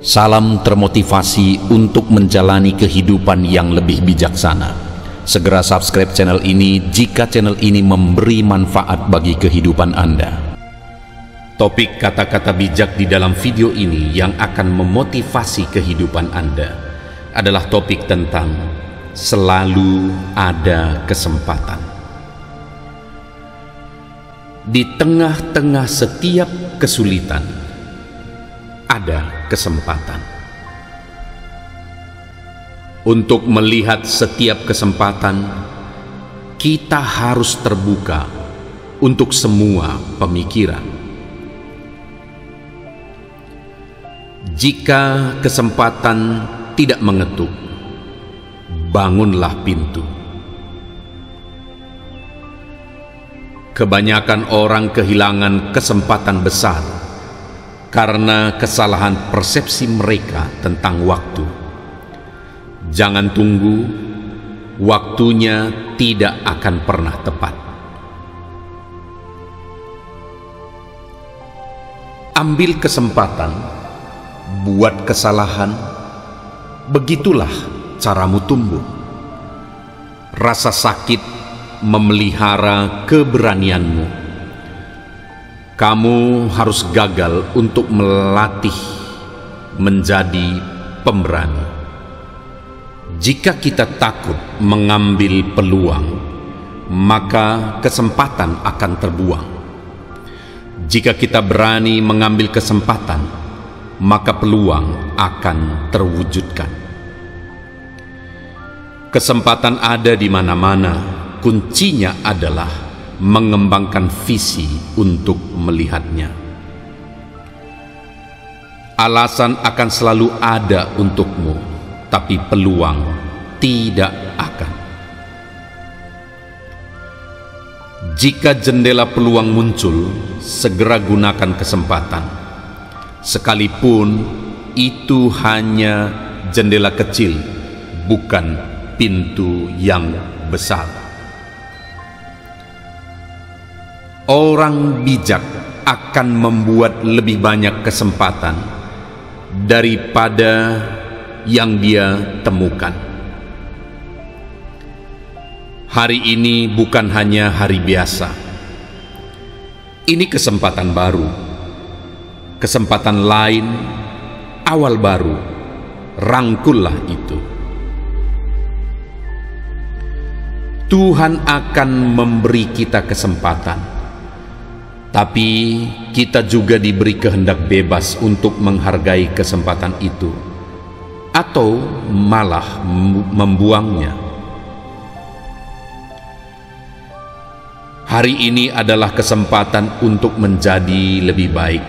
Salam termotivasi untuk menjalani kehidupan yang lebih bijaksana. Segera subscribe channel ini jika channel ini memberi manfaat bagi kehidupan Anda. Topik kata-kata bijak di dalam video ini yang akan memotivasi kehidupan Anda adalah topik tentang selalu ada kesempatan. Di tengah-tengah setiap kesulitan ada kesempatan. Untuk melihat setiap kesempatan, kita harus terbuka untuk semua pemikiran. Jika kesempatan tidak mengetuk, bangunlah pintu. Kebanyakan orang kehilangan kesempatan besar karena kesalahan persepsi mereka tentang waktu. Jangan tunggu, waktunya tidak akan pernah tepat. Ambil kesempatan, buat kesalahan, begitulah caramu tumbuh. Rasa sakit memelihara keberanianmu. Kamu harus gagal untuk melatih menjadi pemberani. Jika kita takut mengambil peluang, maka kesempatan akan terbuang. Jika kita berani mengambil kesempatan, maka peluang akan terwujudkan. Kesempatan ada di mana-mana, kuncinya adalah mengembangkan visi untuk melihatnya. Alasan akan selalu ada untukmu, tapi peluang tidak akan. Jika jendela peluang muncul, segera gunakan kesempatan. Sekalipun itu hanya jendela kecil, bukan pintu yang besar. Orang bijak akan membuat lebih banyak kesempatan daripada yang dia temukan. Hari ini bukan hanya hari biasa. Ini kesempatan baru, kesempatan lain, awal baru. Rangkullah itu. Tuhan akan memberi kita kesempatan, tapi kita juga diberi kehendak bebas untuk menghargai kesempatan itu atau malah membuangnya. Hari ini adalah kesempatan untuk menjadi lebih baik.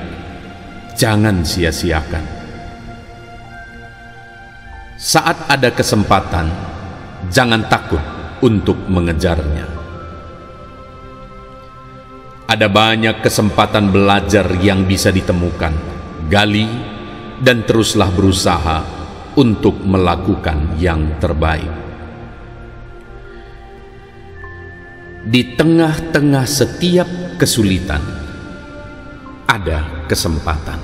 Jangan sia-siakan. Saat ada kesempatan, jangan takut untuk mengejarnya. Ada banyak kesempatan belajar yang bisa ditemukan. Gali dan teruslah berusaha untuk melakukan yang terbaik. Di tengah-tengah setiap kesulitan ada kesempatan.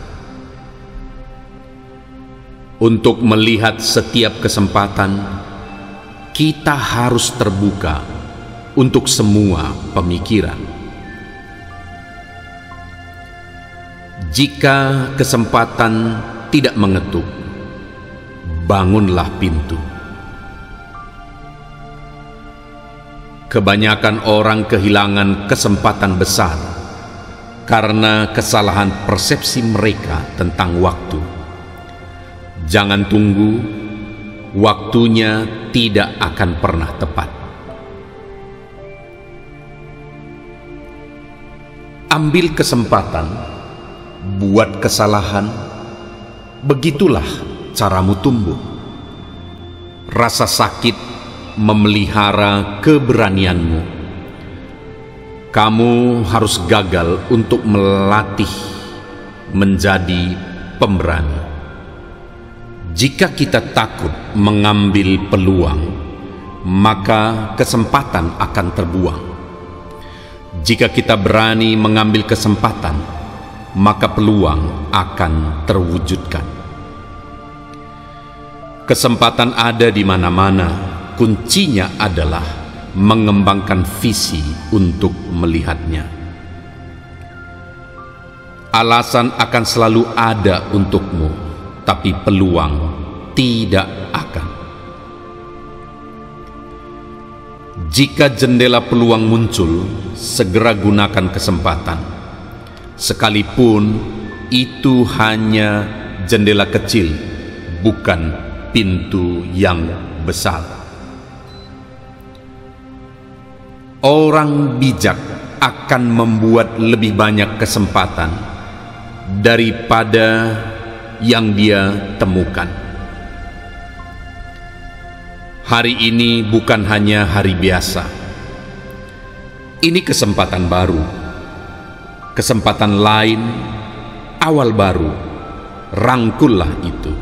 Untuk melihat setiap kesempatan, kita harus terbuka untuk semua pemikiran. Jika kesempatan tidak mengetuk, bangunlah pintu. Kebanyakan orang kehilangan kesempatan besar karena kesalahan persepsi mereka tentang waktu. Jangan tunggu, waktunya tidak akan pernah tepat. Ambil kesempatan, buat kesalahan, begitulah caramu tumbuh. Rasa sakit memelihara keberanianmu. Kamu harus gagal untuk melatih menjadi pemberani. Jika kita takut mengambil peluang, maka kesempatan akan terbuang. Jika kita berani mengambil kesempatan, maka peluang akan terwujudkan. Kesempatan ada di mana-mana, kuncinya adalah mengembangkan visi untuk melihatnya. Alasan akan selalu ada untukmu, tapi peluang tidak akan. Jika jendela peluang muncul, segera gunakan kesempatan. Sekalipun itu hanya jendela kecil, bukan pintu yang besar. Orang bijak akan membuat lebih banyak kesempatan daripada yang dia temukan. Hari ini bukan hanya hari biasa. Ini kesempatan baru, kesempatan lain, awal baru. Rangkullah itu.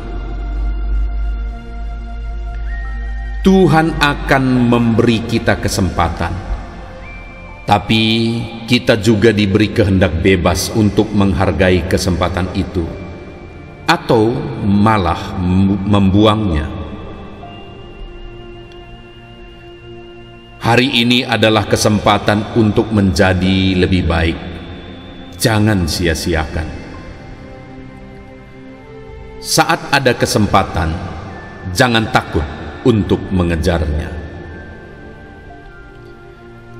Tuhan akan memberi kita kesempatan, tapi kita juga diberi kehendak bebas untuk menghargai kesempatan itu, atau malah membuangnya. Hari ini adalah kesempatan untuk menjadi lebih baik. Jangan sia-siakan. Saat ada kesempatan, jangan takut untuk mengejarnya.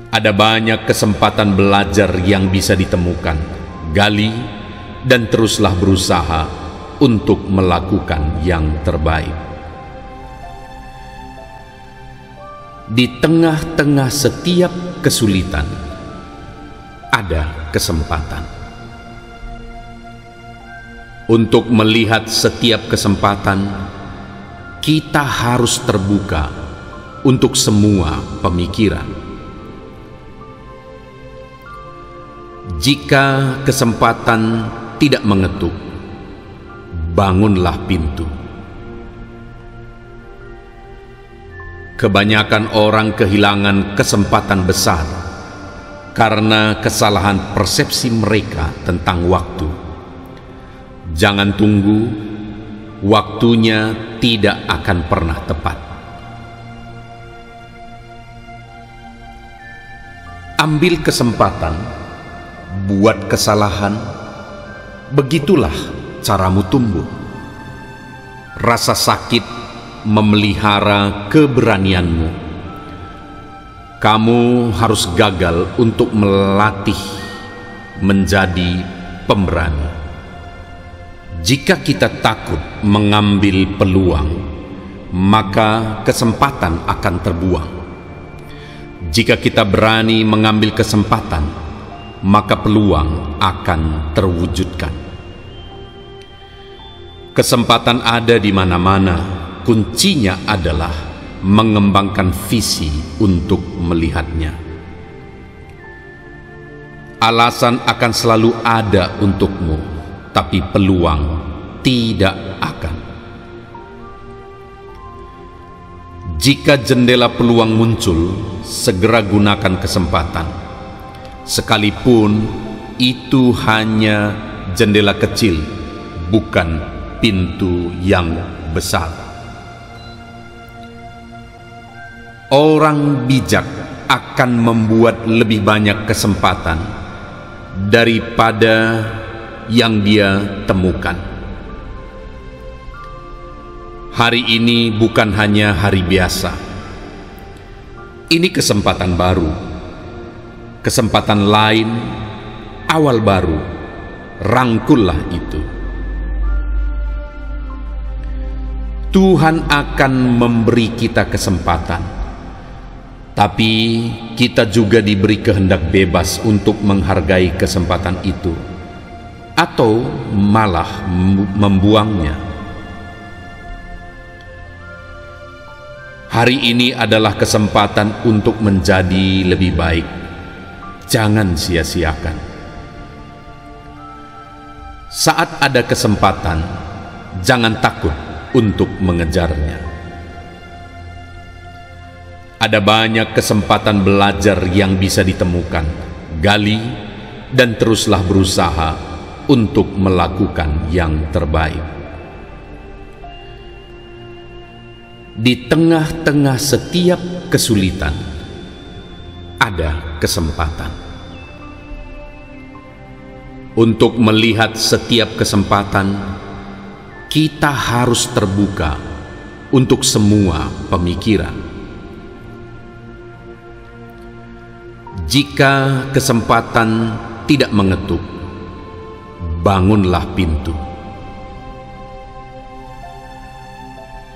Ada banyak kesempatan belajar yang bisa ditemukan. Gali dan teruslah berusaha untuk melakukan yang terbaik. Di tengah-tengah setiap kesulitan, ada kesempatan. Untuk melihat setiap kesempatan, kita harus terbuka untuk semua pemikiran. Jika kesempatan tidak mengetuk, bangunlah pintu. Kebanyakan orang kehilangan kesempatan besar karena kesalahan persepsi mereka tentang waktu. Jangan tunggu, waktunya tidak akan pernah tepat. Ambil kesempatan, buat kesalahan, begitulah caramu tumbuh. Rasa sakit memelihara keberanianmu. Kamu harus gagal untuk melatih menjadi pemberani. Jika kita takut mengambil peluang, maka kesempatan akan terbuang. Jika kita berani mengambil kesempatan, maka peluang akan terwujudkan. Kesempatan ada di mana-mana, kuncinya adalah mengembangkan visi untuk melihatnya. Alasan akan selalu ada untukmu, tapi peluang tidak akan. Jika jendela peluang muncul, segera gunakan kesempatan. Sekalipun itu hanya jendela kecil, bukan pintu yang besar. Orang bijak akan membuat lebih banyak kesempatan daripada yang dia temukan. Hari ini bukan hanya hari biasa. Ini kesempatan baru, kesempatan lain, awal baru. Rangkullah itu. Tuhan akan memberi kita kesempatan, tapi kita juga diberi kehendak bebas untuk menghargai kesempatan itu, atau malah membuangnya. Hari ini adalah kesempatan untuk menjadi lebih baik. Jangan sia-siakan. Saat ada kesempatan, jangan takut untuk mengejarnya. Ada banyak kesempatan belajar yang bisa ditemukan. Gali dan teruslah berusaha untuk melakukan yang terbaik. Di tengah-tengah setiap kesulitan ada kesempatan. Untuk melihat setiap kesempatan, kita harus terbuka untuk semua pemikiran. Jika kesempatan tidak mengetuk, bangunlah pintu.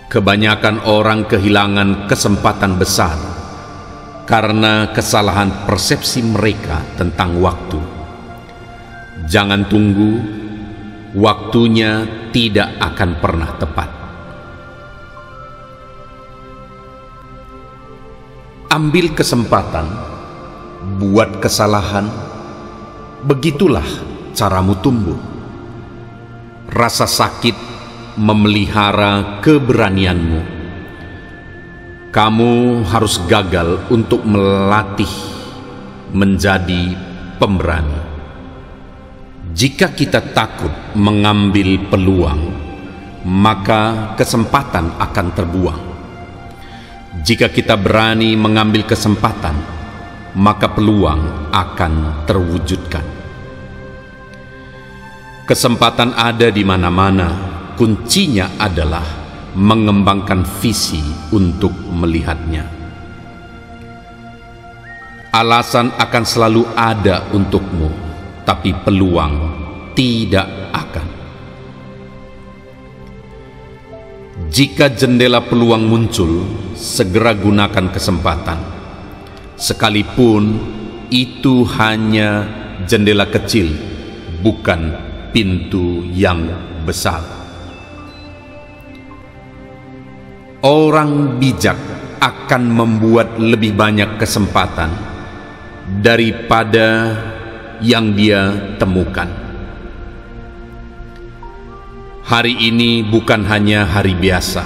Kebanyakan orang kehilangan kesempatan besar karena kesalahan persepsi mereka tentang waktu. Jangan tunggu, waktunya tidak akan pernah tepat. Ambil kesempatan, buat kesalahan, begitulah caramu tumbuh. Rasa sakit memelihara keberanianmu. Kamu harus gagal untuk melatih menjadi pemberani. Jika kita takut mengambil peluang, maka kesempatan akan terbuang. Jika kita berani mengambil kesempatan, maka peluang akan terwujudkan. Kesempatan ada di mana-mana, kuncinya adalah mengembangkan visi untuk melihatnya. Alasan akan selalu ada untukmu, tapi peluang tidak akan. Jika jendela peluang muncul, segera gunakan kesempatan. Sekalipun itu hanya jendela kecil, bukan pintu yang besar. Orang bijak akan membuat lebih banyak kesempatan daripada yang dia temukan. Hari ini bukan hanya hari biasa.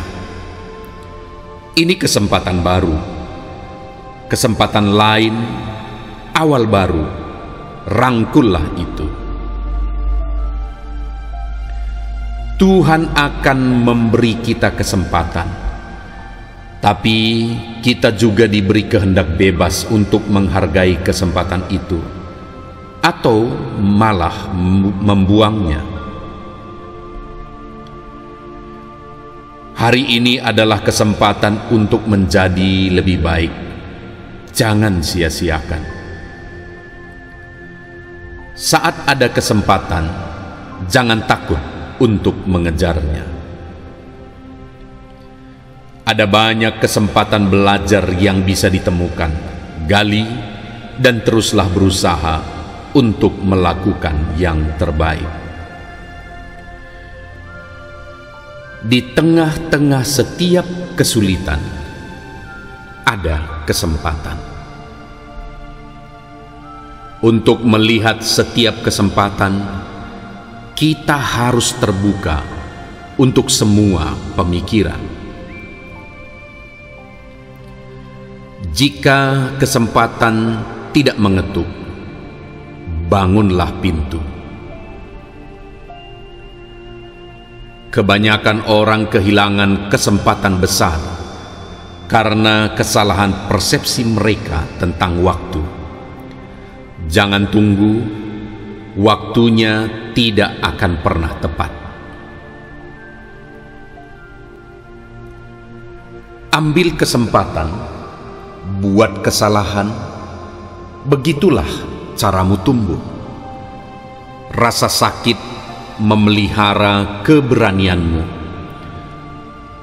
Ini kesempatan baru, kesempatan lain, awal baru. Rangkullah itu. Tuhan akan memberi kita kesempatan, tapi kita juga diberi kehendak bebas untuk menghargai kesempatan itu atau malah membuangnya. Hari ini adalah kesempatan untuk menjadi lebih baik. Jangan sia-siakan. Saat ada kesempatan, jangan takut untuk mengejarnya. Ada banyak kesempatan belajar yang bisa ditemukan. Gali dan teruslah berusaha untuk melakukan yang terbaik. Di tengah-tengah setiap kesulitan ada kesempatan. Untuk melihat setiap kesempatan, kita harus terbuka untuk semua pemikiran. Jika kesempatan tidak mengetuk, bangunlah pintu. Kebanyakan orang kehilangan kesempatan besar karena kesalahan persepsi mereka tentang waktu. Jangan tunggu, waktunya tidak akan pernah tepat. Ambil kesempatan, buat kesalahan, begitulah caramu tumbuh. Rasa sakit memelihara keberanianmu.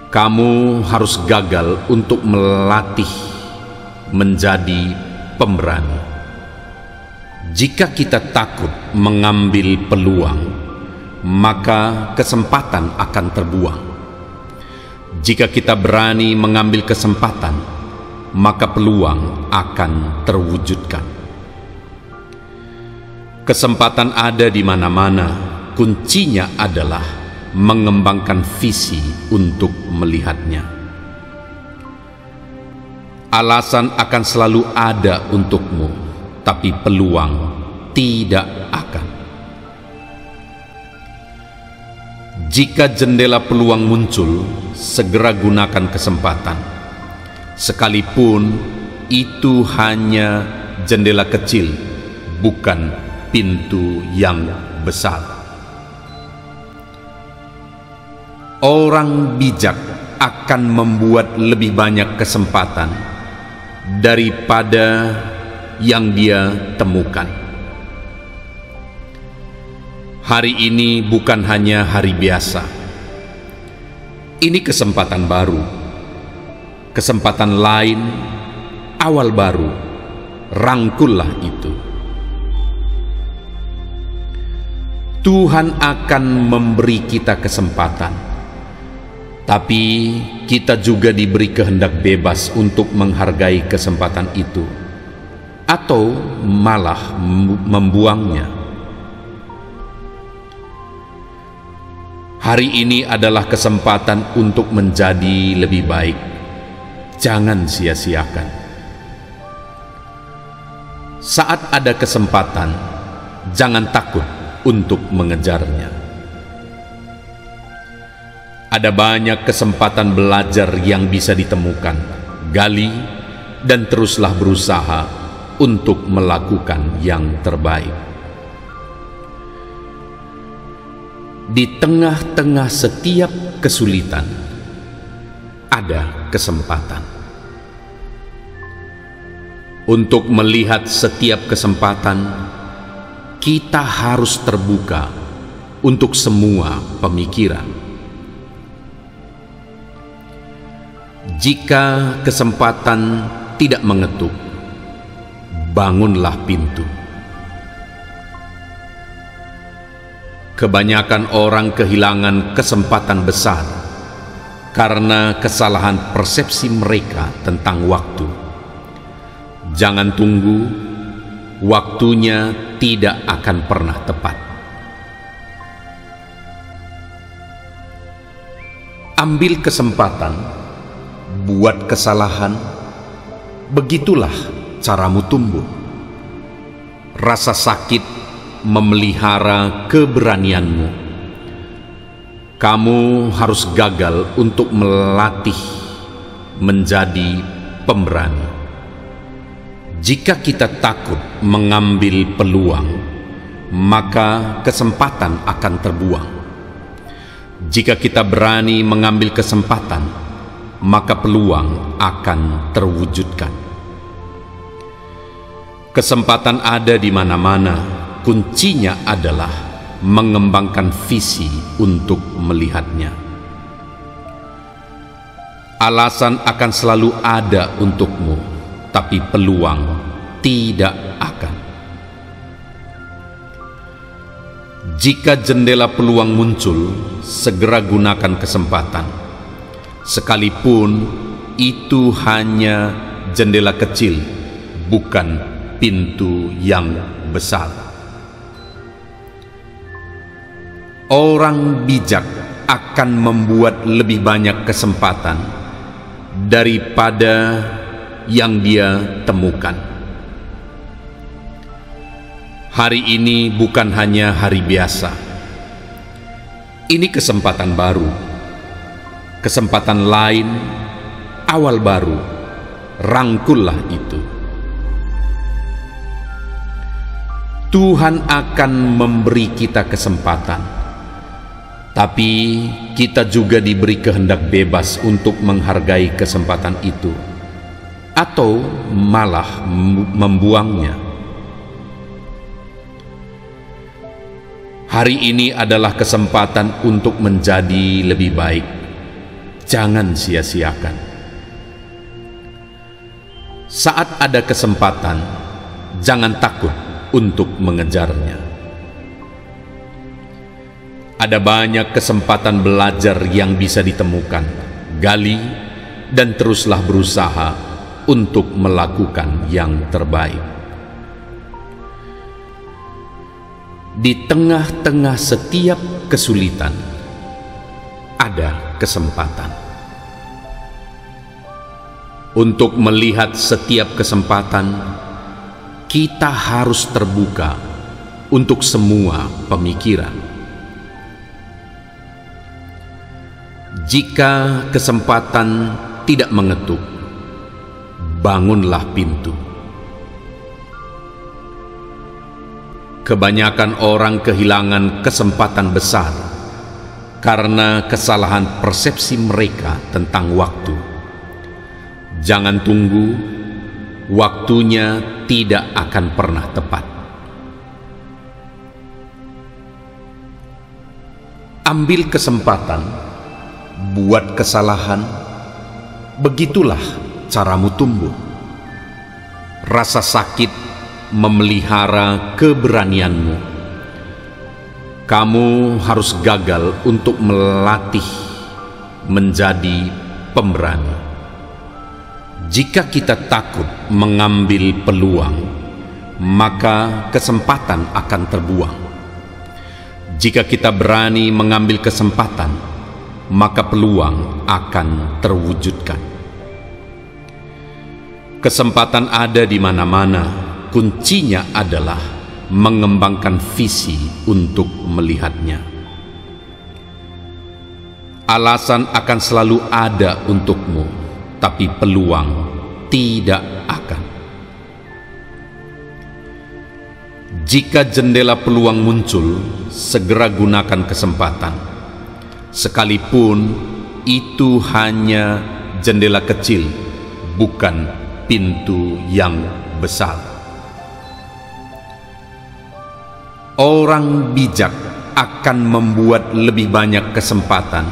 Kamu harus gagal untuk melatih menjadi pemberani. Jika kita takut mengambil peluang, maka kesempatan akan terbuang. Jika kita berani mengambil kesempatan, maka peluang akan terwujudkan. Kesempatan ada di mana-mana. Kuncinya adalah mengembangkan visi untuk melihatnya. Alasan akan selalu ada untukmu, tapi peluang tidak akan. Jika jendela peluang muncul, segera gunakan kesempatan, sekalipun itu hanya jendela kecil, bukan pintu yang besar. Orang bijak akan membuat lebih banyak kesempatan daripada yang dia temukan. Hari ini bukan hanya hari biasa. Ini kesempatan baru, kesempatan lain, awal baru. Rangkullah itu. Tuhan akan memberi kita kesempatan, tapi kita juga diberi kehendak bebas untuk menghargai kesempatan itu, atau malah membuangnya. Hari ini adalah kesempatan untuk menjadi lebih baik. Jangan sia-siakan. Saat ada kesempatan, jangan takut untuk mengejarnya. Ada banyak kesempatan belajar yang bisa ditemukan. Gali dan teruslah berusaha untuk melakukan yang terbaik. Di tengah-tengah setiap kesulitan, ada kesempatan. Untuk melihat setiap kesempatan, kita harus terbuka untuk semua pemikiran. Jika kesempatan tidak mengetuk, bangunlah pintu. Kebanyakan orang kehilangan kesempatan besar karena kesalahan persepsi mereka tentang waktu. Jangan tunggu, waktunya tidak akan pernah tepat. Ambil kesempatan, buat kesalahan, begitulah caramu tumbuh. Rasa sakit memelihara keberanianmu. Kamu harus gagal untuk melatih menjadi pemberani. Jika kita takut mengambil peluang, maka kesempatan akan terbuang. Jika kita berani mengambil kesempatan, maka peluang akan terwujudkan. Kesempatan ada di mana-mana. Kuncinya adalah mengembangkan visi untuk melihatnya. Alasan akan selalu ada untukmu, tapi peluang tidak akan. Jika jendela peluang muncul, segera gunakan kesempatan, sekalipun itu hanya jendela kecil, bukan pintu yang besar. Orang bijak akan membuat lebih banyak kesempatan daripada yang dia temukan. Hari ini bukan hanya hari biasa. Ini kesempatan baru, kesempatan lain, awal baru. Rangkullah itu. Tuhan akan memberi kita kesempatan, tapi kita juga diberi kehendak bebas untuk menghargai kesempatan itu, atau malah membuangnya. Hari ini adalah kesempatan untuk menjadi lebih baik. Jangan sia-siakan. Saat ada kesempatan, jangan takut untuk mengejarnya. Ada banyak kesempatan belajar yang bisa ditemukan. Gali dan teruslah berusaha untuk melakukan yang terbaik. Di tengah-tengah setiap kesulitan, ada kesempatan. Untuk melihat setiap kesempatan, kita harus terbuka untuk semua pemikiran. Jika kesempatan tidak mengetuk, bangunlah pintu. Kebanyakan orang kehilangan kesempatan besar karena kesalahan persepsi mereka tentang waktu. Jangan tunggu, waktunya tidak akan pernah tepat. Ambil kesempatan, buat kesalahan, begitulah caramu tumbuh. Rasa sakit memelihara keberanianmu. Kamu harus gagal untuk melatih menjadi pemberani. Jika kita takut mengambil peluang, maka kesempatan akan terbuang. Jika kita berani mengambil kesempatan, maka peluang akan terwujudkan. Kesempatan ada di mana-mana, kuncinya adalah mengembangkan visi untuk melihatnya. Alasan akan selalu ada untukmu, tapi peluang tidak akan. Jika jendela peluang muncul, segera gunakan kesempatan. Sekalipun itu hanya jendela kecil, bukan pintu yang besar. Orang bijak akan membuat lebih banyak kesempatan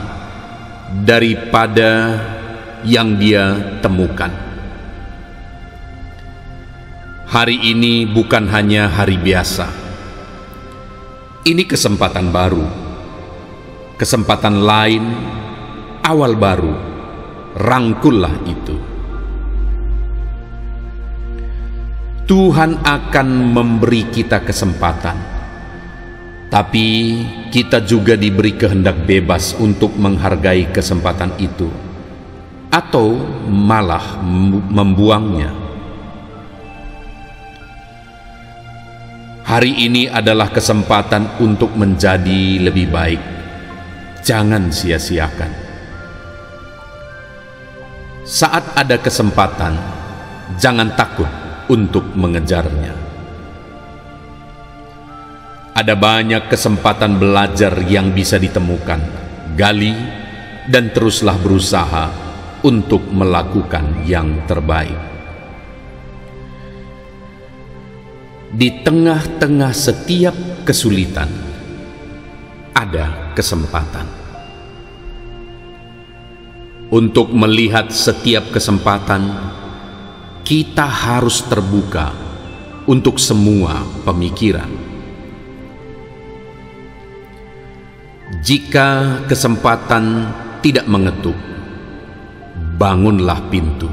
daripada yang dia temukan. Hari ini bukan hanya hari biasa. Ini kesempatan baru, kesempatan lain, awal baru. Rangkullah itu. Tuhan akan memberi kita kesempatan, tapi kita juga diberi kehendak bebas untuk menghargai kesempatan itu, atau malah membuangnya. Hari ini adalah kesempatan untuk menjadi lebih baik. Jangan sia-siakan. Saat ada kesempatan, jangan takut untuk mengejarnya. Ada banyak kesempatan belajar yang bisa ditemukan. Gali dan teruslah berusaha untuk melakukan yang terbaik. Di tengah-tengah setiap kesulitan, ada kesempatan. Untuk melihat setiap kesempatan, kita harus terbuka untuk semua pemikiran. Jika kesempatan tidak mengetuk, bangunlah pintu.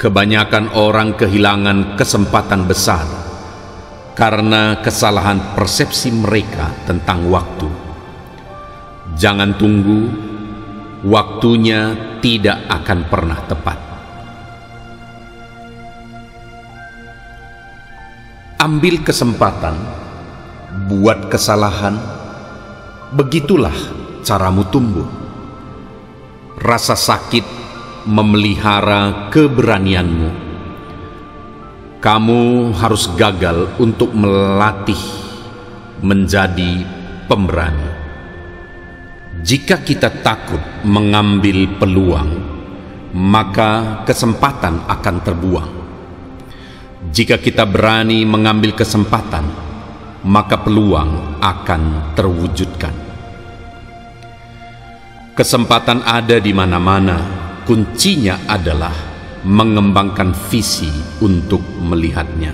Kebanyakan orang kehilangan kesempatan besar karena kesalahan persepsi mereka tentang waktu. Jangan tunggu, waktunya tidak akan pernah tepat. Ambil kesempatan, buat kesalahan, begitulah caramu tumbuh. Rasa sakit memelihara keberanianmu. Kamu harus gagal untuk melatih menjadi pemberani. Jika kita takut mengambil peluang, maka kesempatan akan terbuang. Jika kita berani mengambil kesempatan, maka peluang akan terwujudkan. Kesempatan ada di mana-mana. Kuncinya adalah mengembangkan visi untuk melihatnya.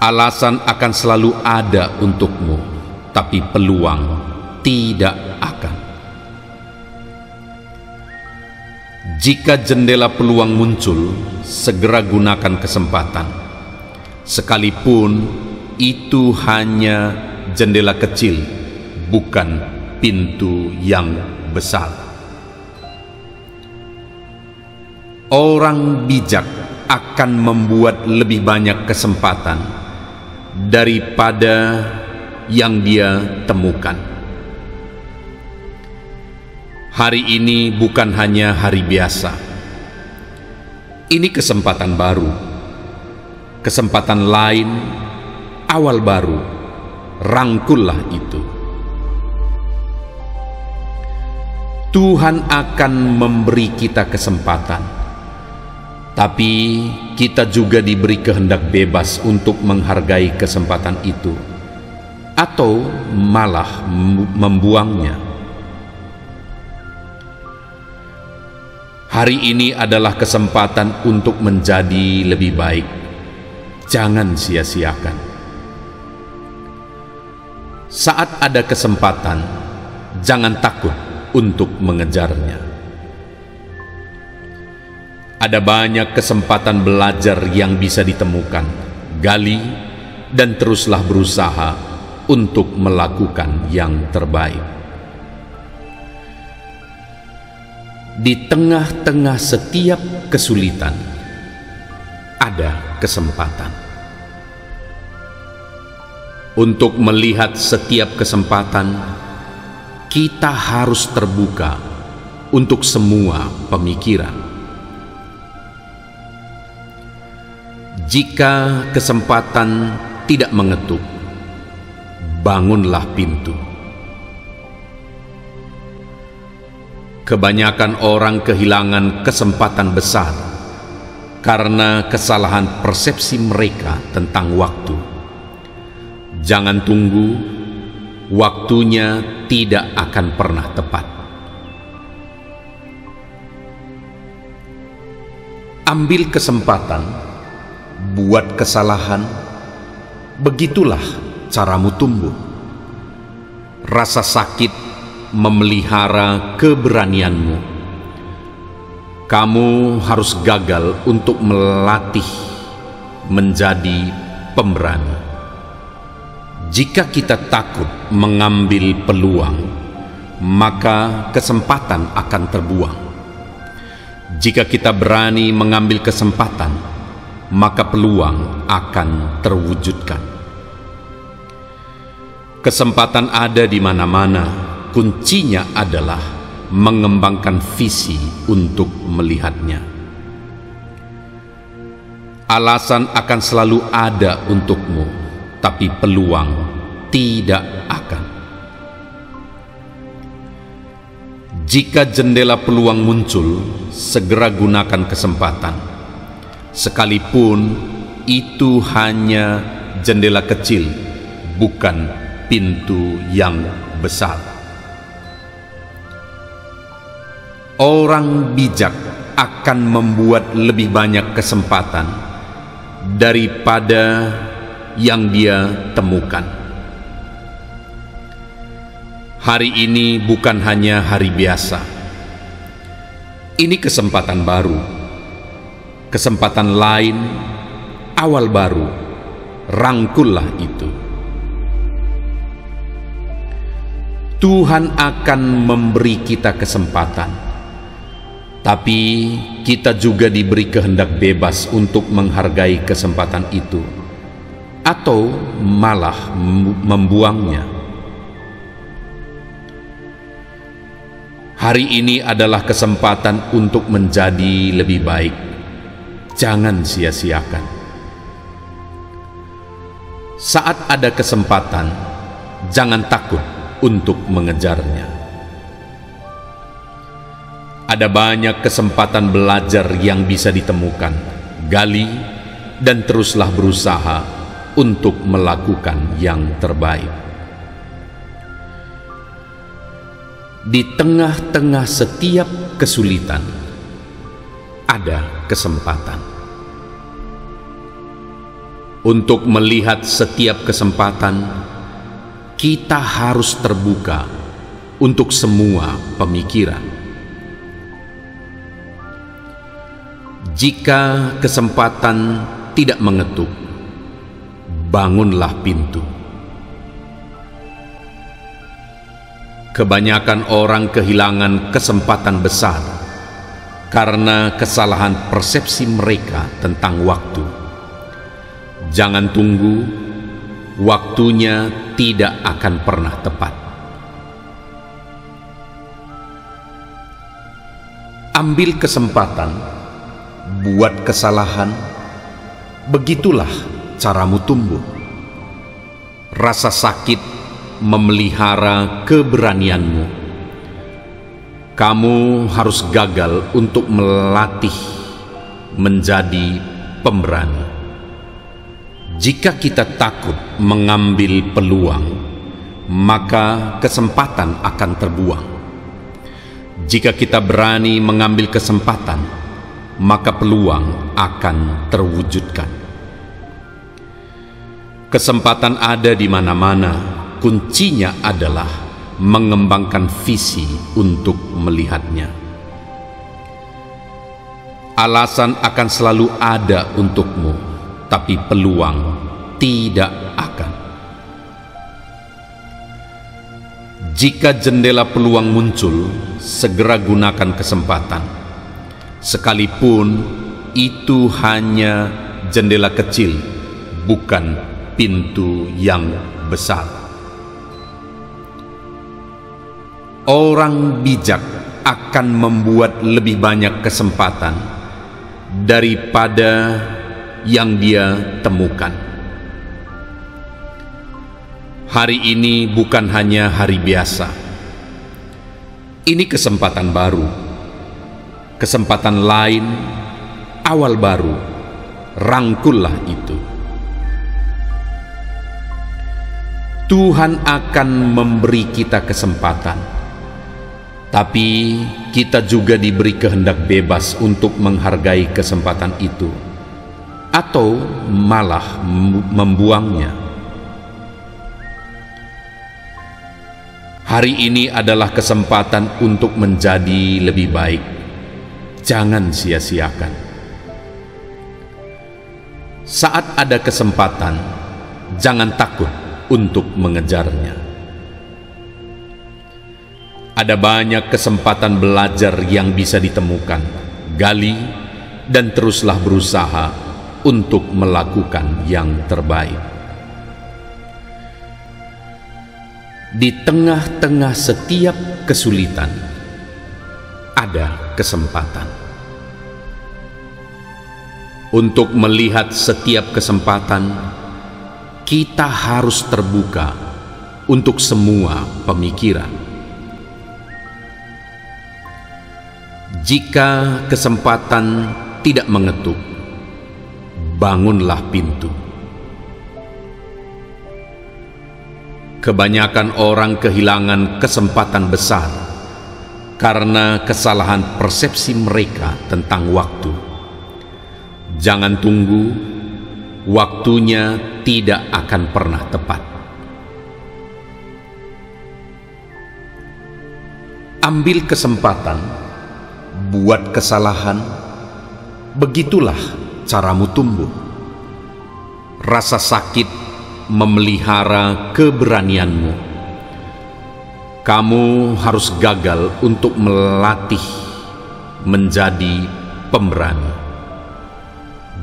Alasan akan selalu ada untukmu, tapi peluang tidak akan. Jika jendela peluang muncul, segera gunakan kesempatan. Sekalipun itu hanya jendela kecil, bukan pintu yang besar. Orang bijak akan membuat lebih banyak kesempatan daripada yang dia temukan. Hari ini bukan hanya hari biasa. Ini kesempatan baru, kesempatan lain, awal baru. Rangkullah itu. Tuhan akan memberi kita kesempatan, tapi kita juga diberi kehendak bebas untuk menghargai kesempatan itu, atau malah membuangnya. Hari ini adalah kesempatan untuk menjadi lebih baik. Jangan sia-siakan. Saat ada kesempatan, jangan takut untuk mengejarnya. Ada banyak kesempatan belajar yang bisa ditemukan. Gali dan teruslah berusaha untuk melakukan yang terbaik. Di tengah-tengah setiap kesulitan, ada kesempatan. Untuk melihat setiap kesempatan, kita harus terbuka untuk semua pemikiran. Jika kesempatan tidak mengetuk, bangunlah pintu. Kebanyakan orang kehilangan kesempatan besar karena kesalahan persepsi mereka tentang waktu. Jangan tunggu, waktunya tidak akan pernah tepat. Ambil kesempatan, buat kesalahan, begitulah caramu tumbuh. Rasa sakit memelihara keberanianmu. Kamu harus gagal untuk melatih menjadi pemberani. Jika kita takut mengambil peluang, maka kesempatan akan terbuang. Jika kita berani mengambil kesempatan, maka peluang akan terwujudkan. Kesempatan ada di mana-mana. Kuncinya adalah mengembangkan visi untuk melihatnya. Alasan akan selalu ada untukmu, tapi peluang tidak akan. Jika jendela peluang muncul, segera gunakan kesempatan. Sekalipun itu hanya jendela kecil, bukan pintu yang besar. Orang bijak akan membuat lebih banyak kesempatan daripada yang dia temukan. Hari ini bukan hanya hari biasa. Ini kesempatan baru, kesempatan lain, awal baru. Rangkullah itu. Tuhan akan memberi kita kesempatan, tapi kita juga diberi kehendak bebas untuk menghargai kesempatan itu, atau malah membuangnya. Hari ini adalah kesempatan untuk menjadi lebih baik. Jangan sia-siakan. Saat ada kesempatan, jangan takut untuk mengejarnya. Ada banyak kesempatan belajar yang bisa ditemukan. Gali dan teruslah berusaha untuk melakukan yang terbaik. Di tengah-tengah setiap kesulitan, ada kesempatan. Untuk melihat setiap kesempatan, kita harus terbuka untuk semua pemikiran. Jika kesempatan tidak mengetuk, bangunlah pintu. Kebanyakan orang kehilangan kesempatan besar karena kesalahan persepsi mereka tentang waktu. Jangan tunggu, waktunya tidak akan pernah tepat. Ambil kesempatan, buat kesalahan, begitulah caramu tumbuh. Rasa sakit memelihara keberanianmu. Kamu harus gagal untuk melatih menjadi pemberani. Jika kita takut mengambil peluang, maka kesempatan akan terbuang. Jika kita berani mengambil kesempatan, maka peluang akan terwujudkan. Kesempatan ada di mana-mana, kuncinya adalah mengembangkan visi untuk melihatnya. Alasan akan selalu ada untukmu, tapi peluang tidak akan. Jika jendela peluang muncul, segera gunakan kesempatan. Sekalipun itu hanya jendela kecil, bukan pintu yang besar. Orang bijak akan membuat lebih banyak kesempatan daripada yang dia temukan. Hari ini bukan hanya hari biasa. Ini kesempatan baru, kesempatan lain, awal baru. Rangkullah itu. Tuhan akan memberi kita kesempatan, tapi kita juga diberi kehendak bebas untuk menghargai kesempatan itu, atau malah membuangnya. Hari ini adalah kesempatan untuk menjadi lebih baik. Jangan sia-siakan. Saat ada kesempatan, jangan takut untuk mengejarnya. Ada banyak kesempatan belajar yang bisa ditemukan. Gali dan teruslah berusaha untuk melakukan yang terbaik. Di tengah-tengah setiap kesulitan ada kesempatan. Untuk melihat setiap kesempatan, kita harus terbuka untuk semua pemikiran. Jika kesempatan tidak mengetuk, bangunlah pintu. Kebanyakan orang kehilangan kesempatan besar karena kesalahan persepsi mereka tentang waktu. Jangan tunggu, waktunya tidak akan pernah tepat. Ambil kesempatan, buat kesalahan, begitulah caramu tumbuh. Rasa sakit memelihara keberanianmu. Kamu harus gagal untuk melatih menjadi pemberani.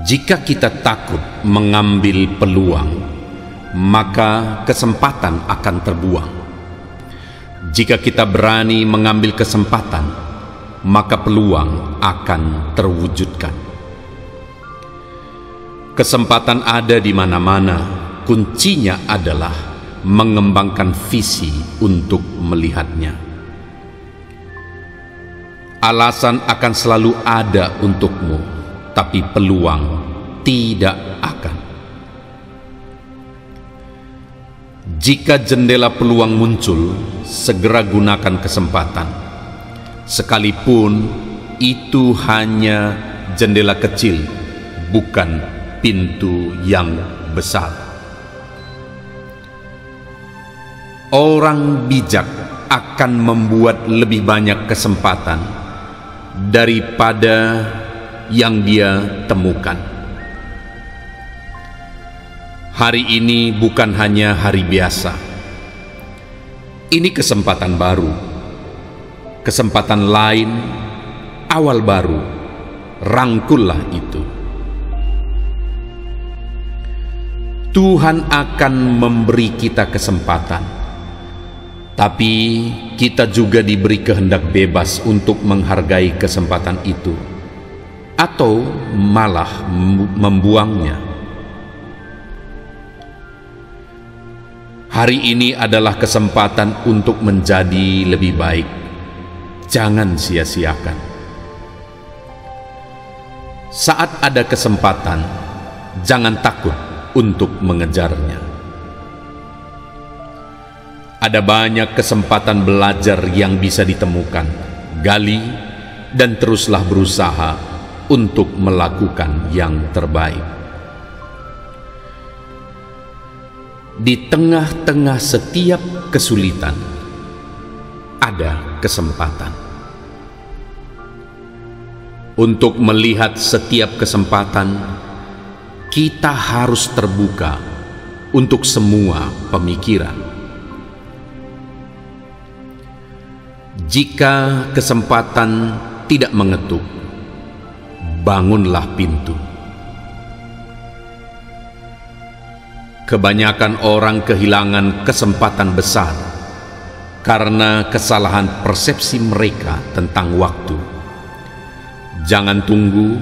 Jika kita takut mengambil peluang, maka kesempatan akan terbuang. Jika kita berani mengambil kesempatan, maka peluang akan terwujudkan. Kesempatan ada di mana-mana. Kuncinya adalah mengembangkan visi untuk melihatnya. Alasan akan selalu ada untukmu, tapi peluang tidak akan. Jika jendela peluang muncul, segera gunakan kesempatan. Sekalipun itu hanya jendela kecil, bukan pintu yang besar. Orang bijak akan membuat lebih banyak kesempatan daripada yang dia temukan. Hari ini bukan hanya hari biasa. Ini kesempatan baru, kesempatan lain, awal baru. Rangkullah itu. Tuhan akan memberi kita kesempatan, tapi kita juga diberi kehendak bebas untuk menghargai kesempatan itu, atau malah membuangnya. Hari ini adalah kesempatan untuk menjadi lebih baik. Jangan sia-siakan. Saat ada kesempatan, jangan takut untuk mengejarnya. Ada banyak kesempatan belajar yang bisa ditemukan. Gali dan teruslah berusaha untuk melakukan yang terbaik. Di tengah-tengah setiap kesulitan, ada kesempatan. Untuk melihat setiap kesempatan, kita harus terbuka untuk semua pemikiran. Jika kesempatan tidak mengetuk, bangunlah pintu. Kebanyakan orang kehilangan kesempatan besar karena kesalahan persepsi mereka tentang waktu. Jangan tunggu,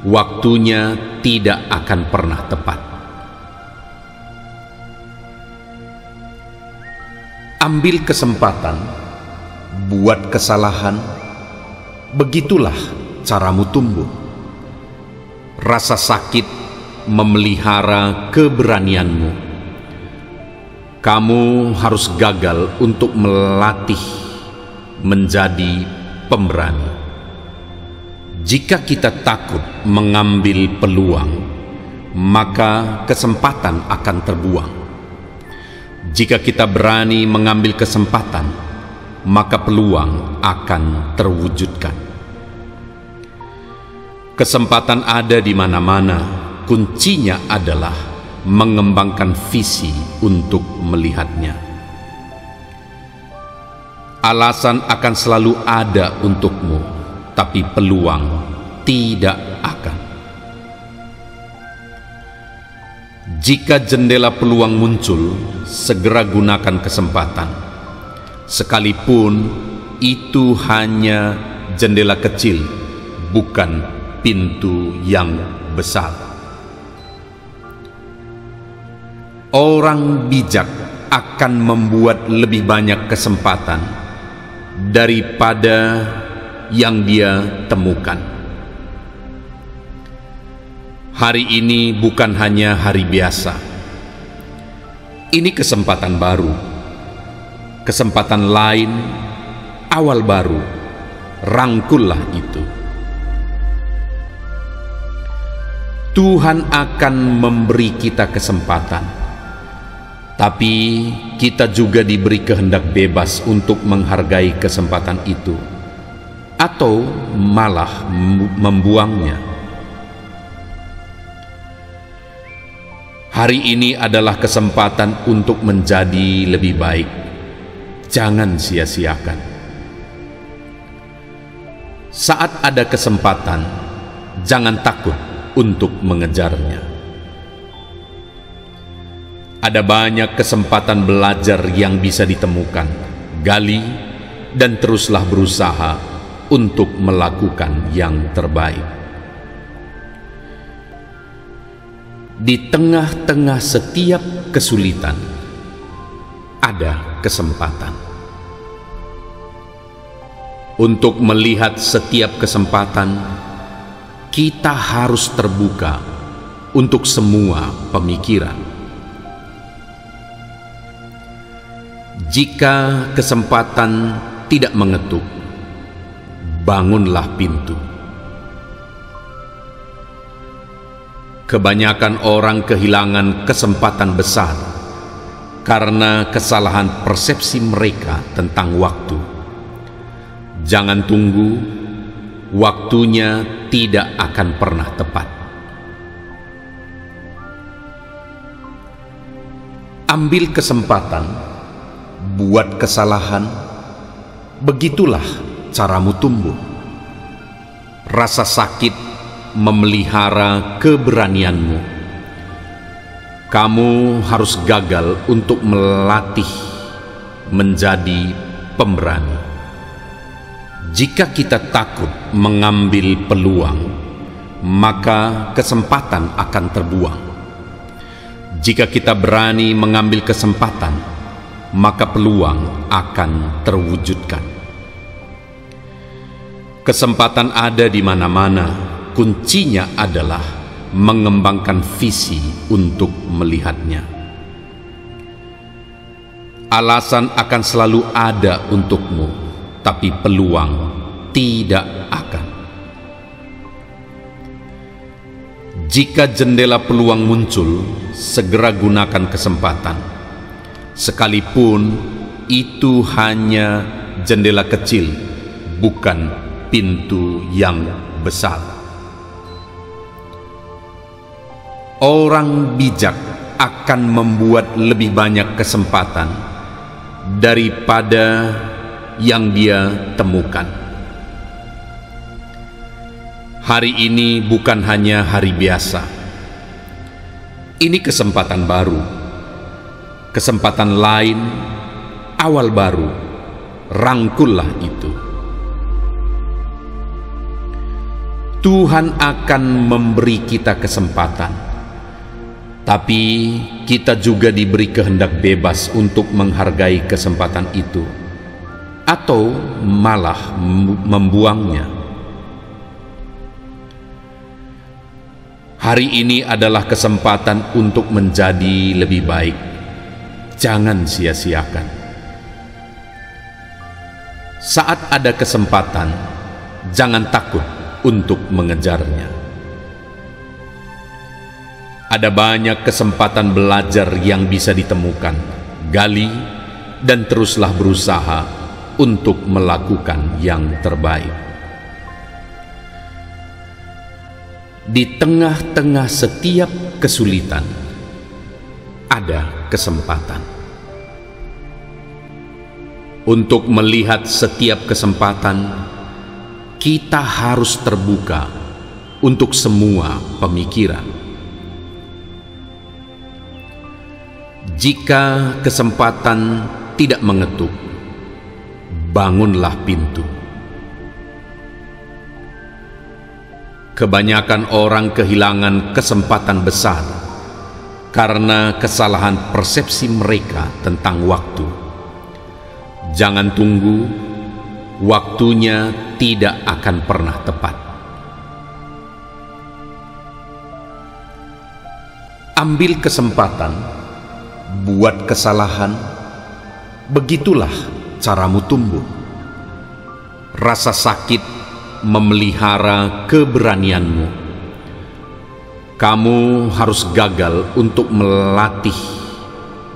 waktunya tidak akan pernah tepat. Ambil kesempatan, buat kesalahan, begitulah caramu tumbuh. Rasa sakit memelihara keberanianmu. Kamu harus gagal untuk melatih menjadi pemberani. Jika kita takut mengambil peluang, maka kesempatan akan terbuang. Jika kita berani mengambil kesempatan, maka peluang akan terwujudkan. Kesempatan ada di mana-mana. Kuncinya adalah mengembangkan visi untuk melihatnya. Alasan akan selalu ada untukmu, tapi peluang tidak akan. Jika jendela peluang muncul, segera gunakan kesempatan. Sekalipun itu hanya jendela kecil, bukan pintu yang besar. Orang bijak akan membuat lebih banyak kesempatan daripada yang dia temukan. Hari ini bukan hanya hari biasa. Ini kesempatan baru, kesempatan lain, awal baru. Rangkullah itu. Tuhan akan memberi kita kesempatan, tapi kita juga diberi kehendak bebas untuk menghargai kesempatan itu, atau malah membuangnya. Hari ini adalah kesempatan untuk menjadi lebih baik. Jangan sia-siakan. Saat ada kesempatan, jangan takut untuk mengejarnya. Ada banyak kesempatan belajar yang bisa ditemukan. Gali dan teruslah berusaha untuk melakukan yang terbaik. Di tengah-tengah setiap kesulitan, ada kesempatan. Untuk melihat setiap kesempatan, kita harus terbuka untuk semua pemikiran. Jika kesempatan tidak mengetuk, bangunlah pintu. Kebanyakan orang kehilangan kesempatan besar karena kesalahan persepsi mereka tentang waktu. Jangan tunggu, waktunya tidak akan pernah tepat. Ambil kesempatan, buat kesalahan, begitulah caramu tumbuh. Rasa sakit memelihara keberanianmu. Kamu harus gagal untuk melatih menjadi pemberani. Jika kita takut mengambil peluang, maka kesempatan akan terbuang. Jika kita berani mengambil kesempatan, maka peluang akan terwujudkan. Kesempatan ada di mana-mana, kuncinya adalah mengembangkan visi untuk melihatnya. Alasan akan selalu ada untukmu, tapi peluang tidak akan. Jika jendela peluang muncul, segera gunakan kesempatan. Sekalipun itu hanya jendela kecil, bukan pintu yang besar. Orang bijak akan membuat lebih banyak kesempatan daripada yang dia temukan. Hari ini bukan hanya hari biasa. Ini kesempatan baru, kesempatan lain, awal baru. Rangkullah itu. Tuhan akan memberi kita kesempatan, tapi kita juga diberi kehendak bebas untuk menghargai kesempatan itu, atau malah membuangnya. Hari ini adalah kesempatan untuk menjadi lebih baik. Jangan sia-siakan. Saat ada kesempatan, jangan takut untuk mengejarnya. Ada banyak kesempatan belajar yang bisa ditemukan. Gali dan teruslah berusaha untuk melakukan yang terbaik. Di tengah-tengah setiap kesulitan, ada kesempatan. Untuk melihat setiap kesempatan, kita harus terbuka untuk semua pemikiran. Jika kesempatan tidak mengetuk, bangunlah pintu. Kebanyakan orang kehilangan kesempatan besar karena kesalahan persepsi mereka tentang waktu. Jangan tunggu, waktunya tidak akan pernah tepat. Ambil kesempatan, buat kesalahan, begitulah caramu tumbuh. Rasa sakit memelihara keberanianmu. Kamu harus gagal untuk melatih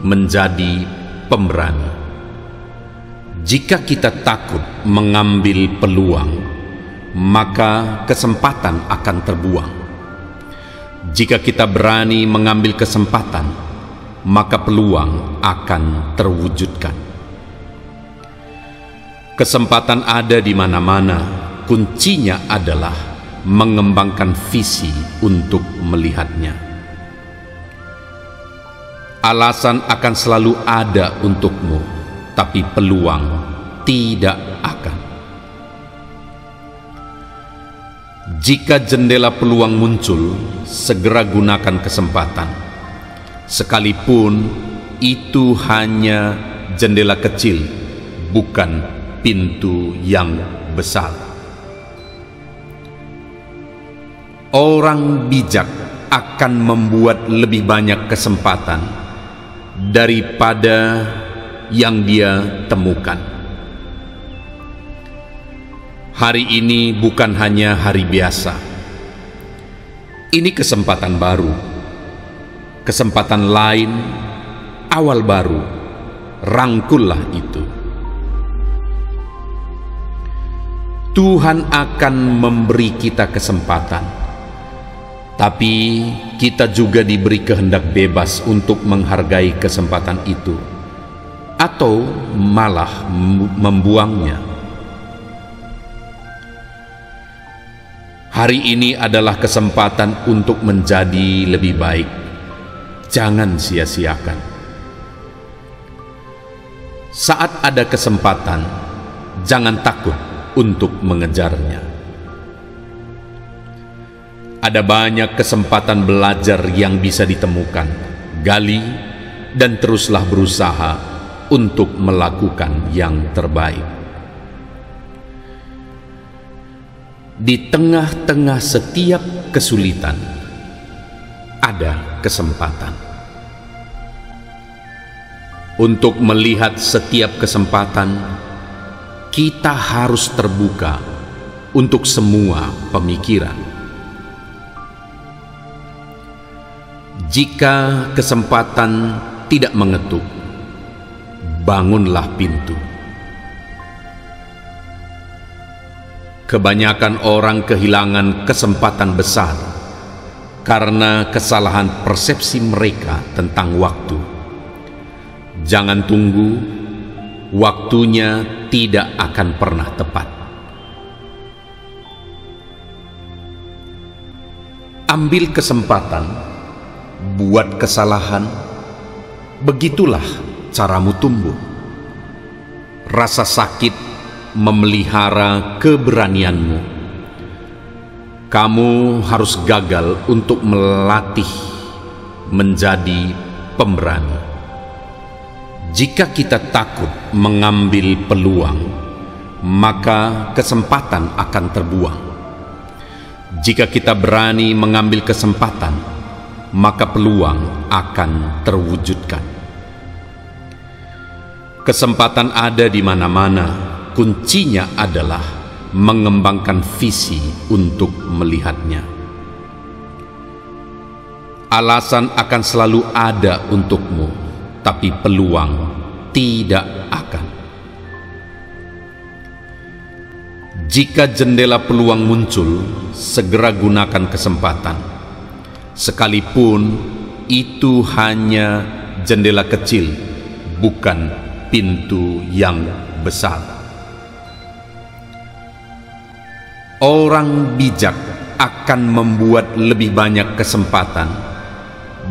menjadi pemberani. Jika kita takut mengambil peluang, maka kesempatan akan terbuang. Jika kita berani mengambil kesempatan, maka peluang akan terwujudkan. Kesempatan ada di mana-mana, kuncinya adalah mengembangkan visi untuk melihatnya. Alasan akan selalu ada untukmu, tapi peluang tidak akan. Jika jendela peluang muncul, segera gunakan kesempatan. Sekalipun itu hanya jendela kecil, bukan pintu yang besar. Orang bijak akan membuat lebih banyak kesempatan daripada yang dia temukan. Hari ini bukan hanya hari biasa. Ini kesempatan baru, kesempatan lain, awal baru. Rangkullah itu. Tuhan akan memberi kita kesempatan, tapi kita juga diberi kehendak bebas untuk menghargai kesempatan itu, atau malah membuangnya. Hari ini adalah kesempatan untuk menjadi lebih baik. jangan sia-siakan. Saat ada kesempatan, jangan takut untuk mengejarnya. Ada banyak kesempatan belajar yang bisa ditemukan. Gali dan teruslah berusaha untuk melakukan yang terbaik. Di tengah-tengah setiap kesulitan, ada kesempatan. Untuk melihat setiap kesempatan, kita harus terbuka untuk semua pemikiran. Jika kesempatan tidak mengetuk, bangunlah pintu. Kebanyakan orang kehilangan kesempatan besar karena kesalahan persepsi mereka tentang waktu. Jangan tunggu, waktunya tidak akan pernah tepat. Ambil kesempatan, buat kesalahan, begitulah caramu tumbuh. Rasa sakit memelihara keberanianmu. Kamu harus gagal untuk melatih menjadi pemberani. Jika kita takut mengambil peluang, maka kesempatan akan terbuang. Jika kita berani mengambil kesempatan, maka peluang akan terwujudkan. Kesempatan ada di mana-mana, kuncinya adalah mengembangkan visi untuk melihatnya. Alasan akan selalu ada untukmu, tapi peluang tidak akan. Jika jendela peluang muncul, segera gunakan kesempatan. Sekalipun itu hanya jendela kecil, bukan pintu yang besar. Orang bijak akan membuat lebih banyak kesempatan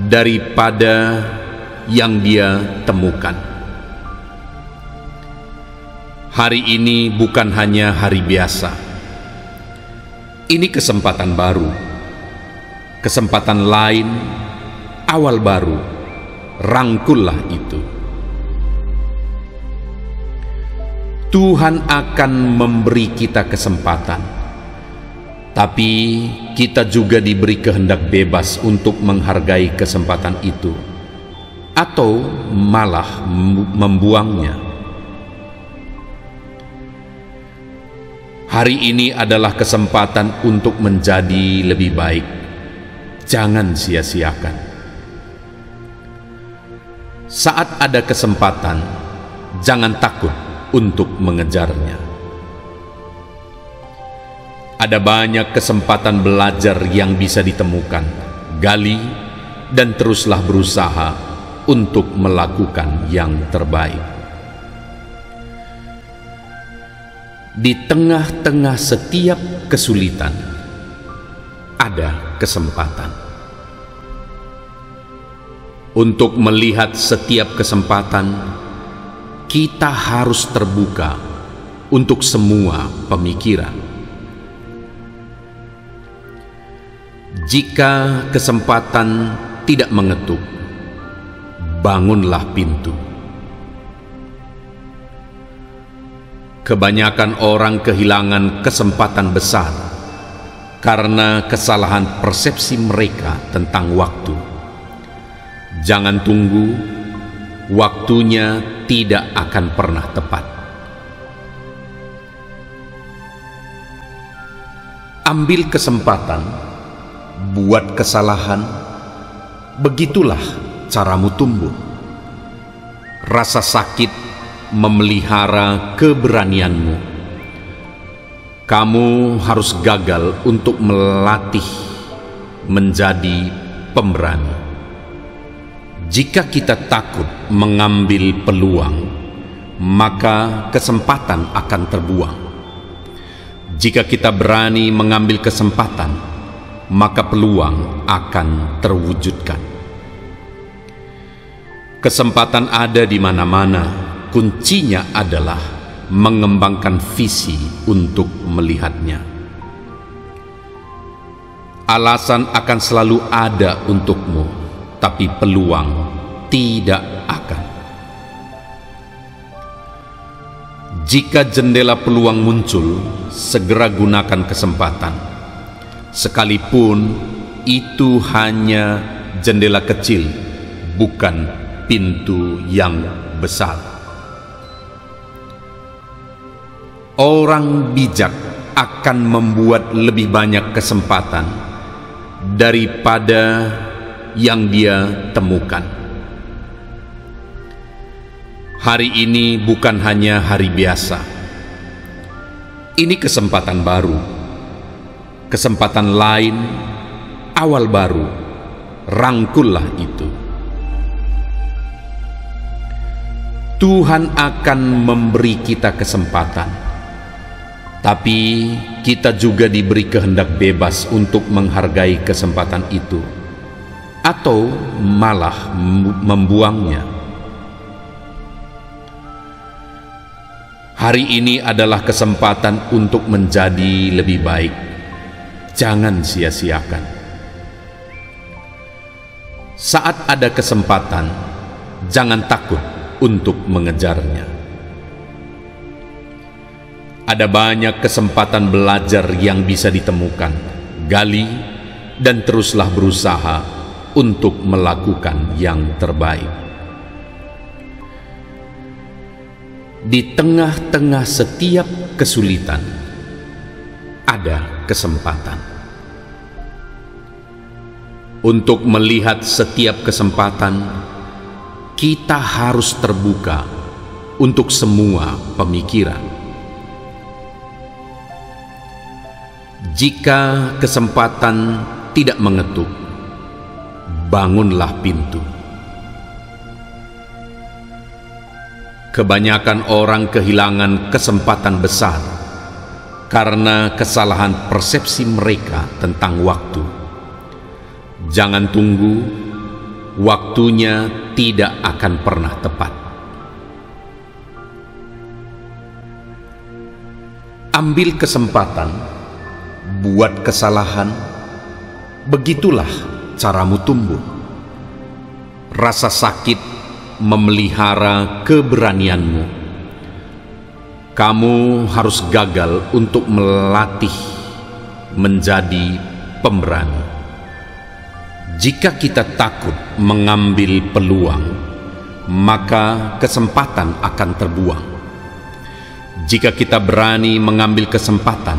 daripada yang dia temukan. Hari ini bukan hanya hari biasa. Ini kesempatan baru, kesempatan lain, awal baru. Rangkullah itu. Tuhan akan memberi kita kesempatan, tapi kita juga diberi kehendak bebas untuk menghargai kesempatan itu, atau malah membuangnya. Hari ini adalah kesempatan untuk menjadi lebih baik. Jangan sia-siakan. Saat ada kesempatan, jangan takut untuk mengejarnya. Ada banyak kesempatan belajar yang bisa ditemukan. Gali dan teruslah berusaha untuk melakukan yang terbaik. Di tengah-tengah setiap kesulitan, ada kesempatan. Untuk melihat setiap kesempatan, kita harus terbuka untuk semua pemikiran. Jika kesempatan tidak mengetuk, bangunlah pintu. Kebanyakan orang kehilangan kesempatan besar karena kesalahan persepsi mereka tentang waktu. Jangan tunggu, waktunya tidak akan pernah tepat. Ambil kesempatan, buat kesalahan, begitulah caramu tumbuh. Rasa sakit memelihara keberanianmu. Kamu harus gagal untuk melatih menjadi pemberani. Jika kita takut mengambil peluang, maka kesempatan akan terbuang. Jika kita berani mengambil kesempatan, maka peluang akan terwujudkan. Kesempatan ada di mana-mana, kuncinya adalah mengembangkan visi untuk melihatnya. Alasan akan selalu ada untukmu, tapi peluang tidak akan. Jika jendela peluang muncul, segera gunakan kesempatan. Sekalipun itu hanya jendela kecil, bukan pintu yang besar. Orang bijak akan membuat lebih banyak kesempatan daripada yang dia temukan. Hari ini bukan hanya hari biasa. Ini kesempatan baru, kesempatan lain, awal baru. Rangkullah itu. Tuhan akan memberi kita kesempatan, tapi kita juga diberi kehendak bebas untuk menghargai kesempatan itu, atau malah membuangnya. Hari ini adalah kesempatan untuk menjadi lebih baik. Jangan sia-siakan. Saat ada kesempatan, jangan takut untuk mengejarnya. Ada banyak kesempatan belajar yang bisa ditemukan. Gali dan teruslah berusaha untuk melakukan yang terbaik. Di tengah-tengah setiap kesulitan, ada kesempatan. Untuk melihat setiap kesempatan, kita harus terbuka untuk semua pemikiran. Jika kesempatan tidak mengetuk, bangunlah pintu. Kebanyakan orang kehilangan kesempatan besar karena kesalahan persepsi mereka tentang waktu. Jangan tunggu, waktunya tidak akan pernah tepat. Ambil kesempatan, buat kesalahan, begitulah caramu tumbuh. Rasa sakit memelihara keberanianmu. Kamu harus gagal untuk melatih menjadi pemberani. Jika kita takut mengambil peluang, maka kesempatan akan terbuang. Jika kita berani mengambil kesempatan,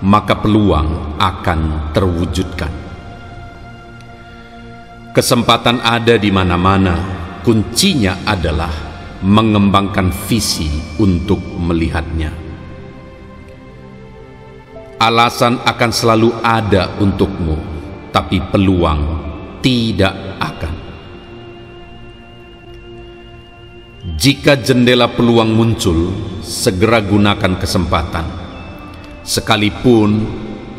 maka peluang akan terwujudkan. Kesempatan ada di mana-mana, kuncinya adalah mengembangkan visi untuk melihatnya. Alasan akan selalu ada untukmu, tapi peluang tidak akan. Jika jendela peluang muncul, segera gunakan kesempatan. Sekalipun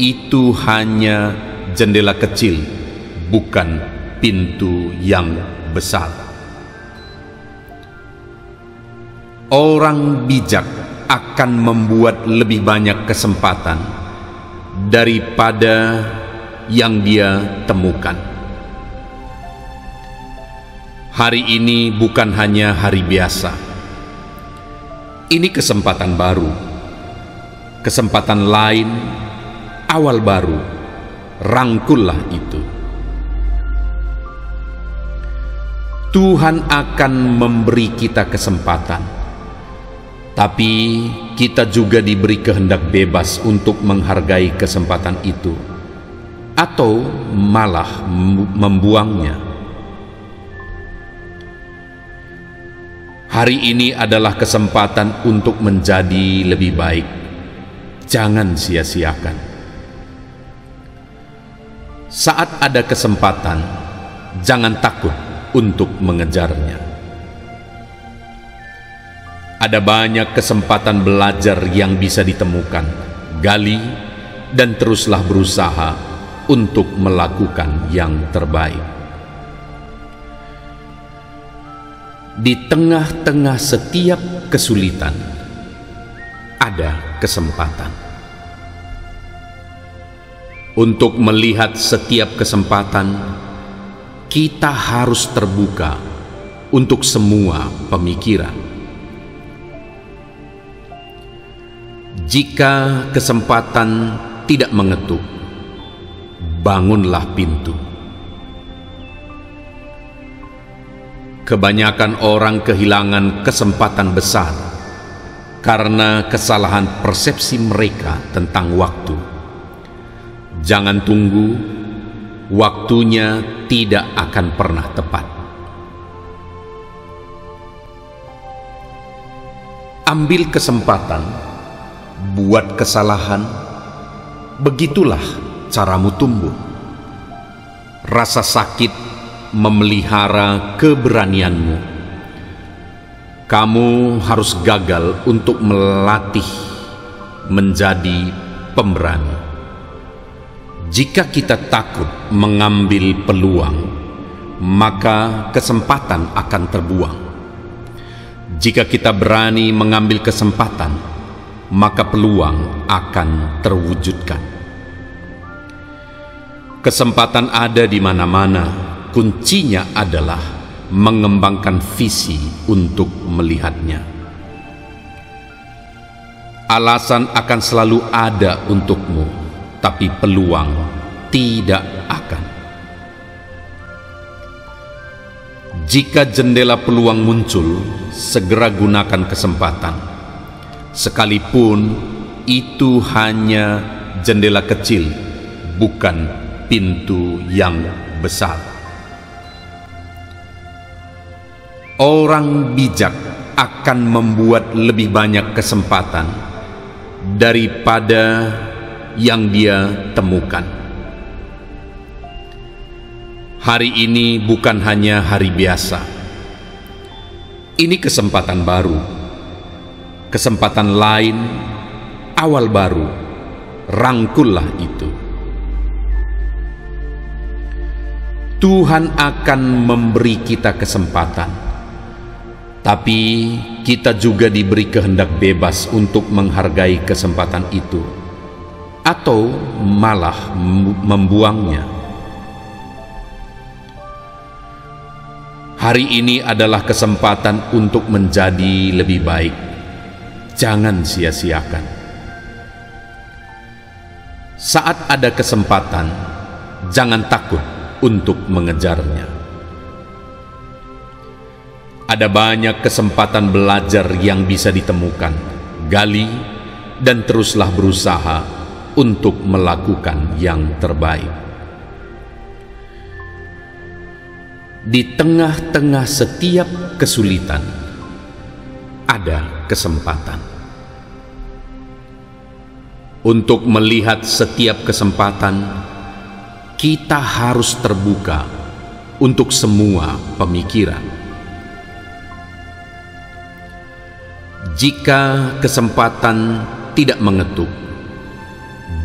itu hanya jendela kecil, bukan pintu yang besar. Orang bijak akan membuat lebih banyak kesempatan daripada yang dia temukan. Hari ini bukan hanya hari biasa. Ini kesempatan baru, kesempatan lain, awal baru. Rangkullah itu. Tuhan akan memberi kita kesempatan, tapi kita juga diberi kehendak bebas untuk menghargai kesempatan itu, atau malah membuangnya. Hari ini adalah kesempatan untuk menjadi lebih baik. Jangan sia-siakan. Saat ada kesempatan, jangan takut untuk mengejarnya. Ada banyak kesempatan belajar yang bisa ditemukan. Gali dan teruslah berusaha untuk melakukan yang terbaik. Di tengah-tengah setiap kesulitan ada kesempatan. Untuk melihat setiap kesempatan, kita harus terbuka untuk semua pemikiran. Jika kesempatan tidak mengetuk, bangunlah pintu. Kebanyakan orang kehilangan kesempatan besar karena kesalahan persepsi mereka tentang waktu. Jangan tunggu, waktunya tidak akan pernah tepat. Ambil kesempatan, buat kesalahan, begitulah caramu tumbuh. Rasa sakit memelihara keberanianmu. Kamu harus gagal untuk melatih menjadi pemberani. Jika kita takut mengambil peluang, maka kesempatan akan terbuang. Jika kita berani mengambil kesempatan, maka peluang akan terwujudkan. Kesempatan ada di mana-mana, kuncinya adalah mengembangkan visi untuk melihatnya. Alasan akan selalu ada untukmu, tapi peluang tidak akan. Jika jendela peluang muncul, segera gunakan kesempatan. Sekalipun itu hanya jendela kecil, bukan pintu yang besar. Orang bijak akan membuat lebih banyak kesempatan daripada yang dia temukan. Hari ini bukan hanya hari biasa. Ini kesempatan baru, kesempatan lain, awal baru. Rangkullah itu. Tuhan akan memberi kita kesempatan, tapi kita juga diberi kehendak bebas untuk menghargai kesempatan itu atau malah membuangnya. Hari ini adalah kesempatan untuk menjadi lebih baik. Jangan sia-siakan. Saat ada kesempatan, jangan takut untuk mengejarnya. Ada banyak kesempatan belajar yang bisa ditemukan. Gali dan teruslah berusaha untuk melakukan yang terbaik. Di tengah-tengah setiap kesulitan ada kesempatan. Untuk melihat setiap kesempatan, kita harus terbuka untuk semua pemikiran. Jika kesempatan tidak mengetuk,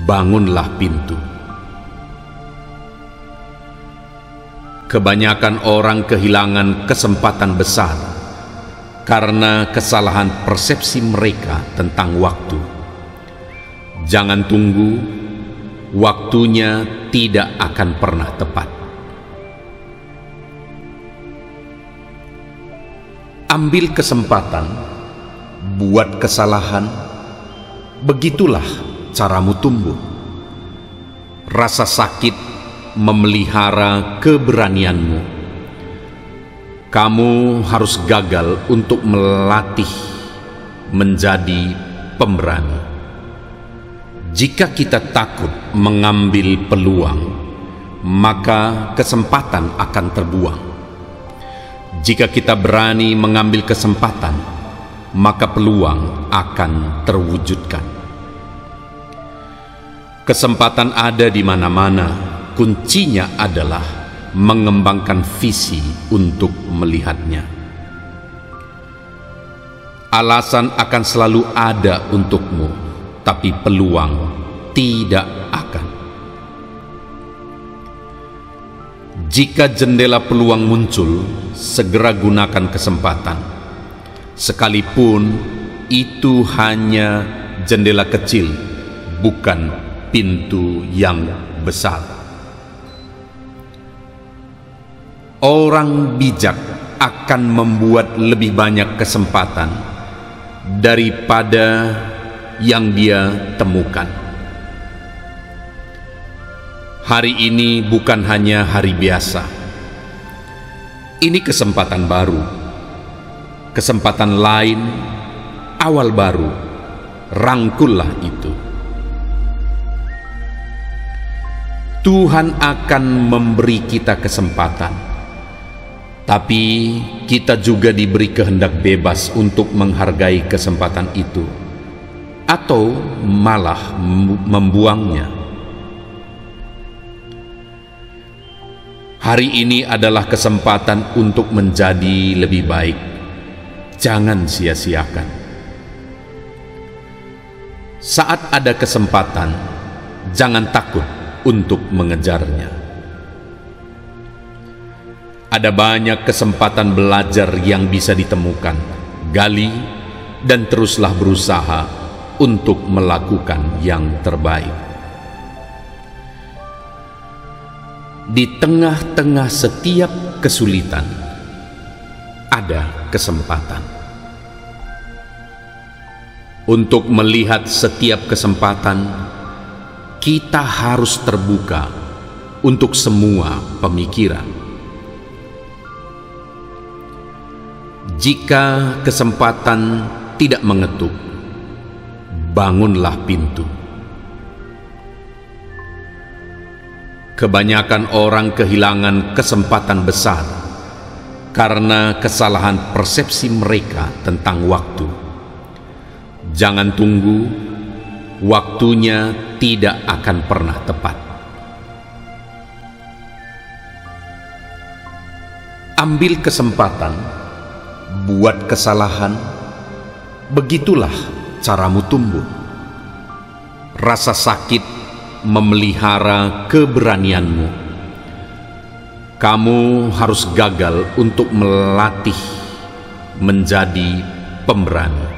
bangunlah pintu. Kebanyakan orang kehilangan kesempatan besar karena kesalahan persepsi mereka tentang waktu. Jangan tunggu, waktunya tidak akan pernah tepat. Ambil kesempatan, buat kesalahan, begitulah caramu tumbuh. Rasa sakit memelihara keberanianmu. Kamu harus gagal untuk melatih menjadi pemberani. Jika kita takut mengambil peluang, maka kesempatan akan terbuang. Jika kita berani mengambil kesempatan, maka peluang akan terwujudkan. Kesempatan ada di mana-mana. Kuncinya adalah mengembangkan visi untuk melihatnya. Alasan akan selalu ada untukmu, tapi peluang tidak akan. Jika jendela peluang muncul, segera gunakan kesempatan. Sekalipun itu hanya jendela kecil, bukan pintu yang besar. Orang bijak akan membuat lebih banyak kesempatan daripada yang dia temukan. Hari ini bukan hanya hari biasa. Ini kesempatan baru, kesempatan lain, awal baru. Rangkullah itu. Tuhan akan memberi kita kesempatan, tapi kita juga diberi kehendak bebas untuk menghargai kesempatan itu, atau malah membuangnya. Hari ini adalah kesempatan untuk menjadi lebih baik. Jangan sia-siakan. Saat ada kesempatan, jangan takut untuk mengejarnya. Ada banyak kesempatan belajar yang bisa ditemukan. Gali dan teruslah berusaha untuk melakukan yang terbaik. Di tengah-tengah setiap kesulitan, ada kesempatan. Untuk melihat setiap kesempatan, kita harus terbuka untuk semua pemikiran. Jika kesempatan tidak mengetuk, bangunlah pintu. Kebanyakan orang kehilangan kesempatan besar karena kesalahan persepsi mereka tentang waktu. Jangan tunggu, waktunya tidak akan pernah tepat. Ambil kesempatan, buat kesalahan, begitulah caramu tumbuh. Rasa sakit memelihara keberanianmu. Kamu harus gagal untuk melatih menjadi pemberani.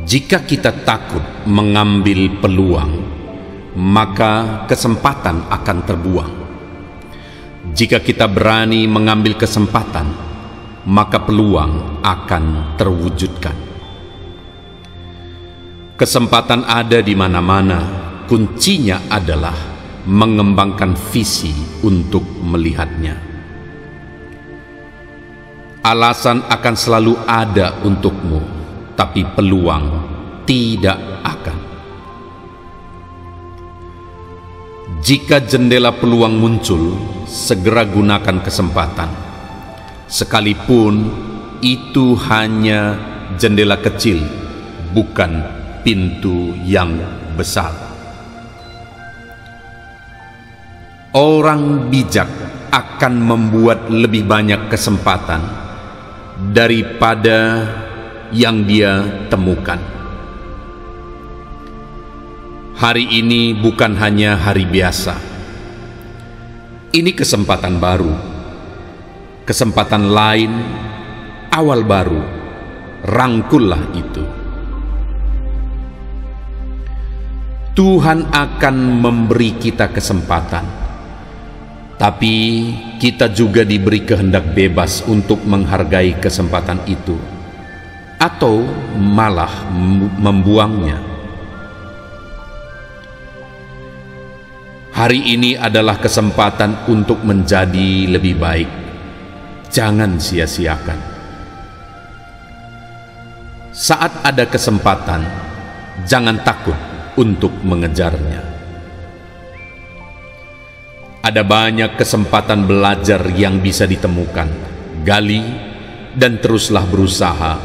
Jika kita takut mengambil peluang, maka kesempatan akan terbuang. Jika kita berani mengambil kesempatan, maka peluang akan terwujudkan. Kesempatan ada di mana-mana. Kuncinya adalah mengembangkan visi untuk melihatnya. Alasan akan selalu ada untukmu, tapi peluang tidak akan. Jika jendela peluang muncul, segera gunakan kesempatan. Sekalipun itu hanya jendela kecil, bukan pintu yang besar. Orang bijak akan membuat lebih banyak kesempatan daripada yang dia temukan. Hari ini bukan hanya hari biasa. Ini kesempatan baru, kesempatan lain, awal baru. Rangkullah itu. Tuhan akan memberi kita kesempatan, tapi kita juga diberi kehendak bebas untuk menghargai kesempatan itu, atau malah membuangnya. Hari ini adalah kesempatan untuk menjadi lebih baik. Jangan sia-siakan. Saat ada kesempatan, jangan takut untuk mengejarnya. Ada banyak kesempatan belajar yang bisa ditemukan. Gali dan teruslah berusaha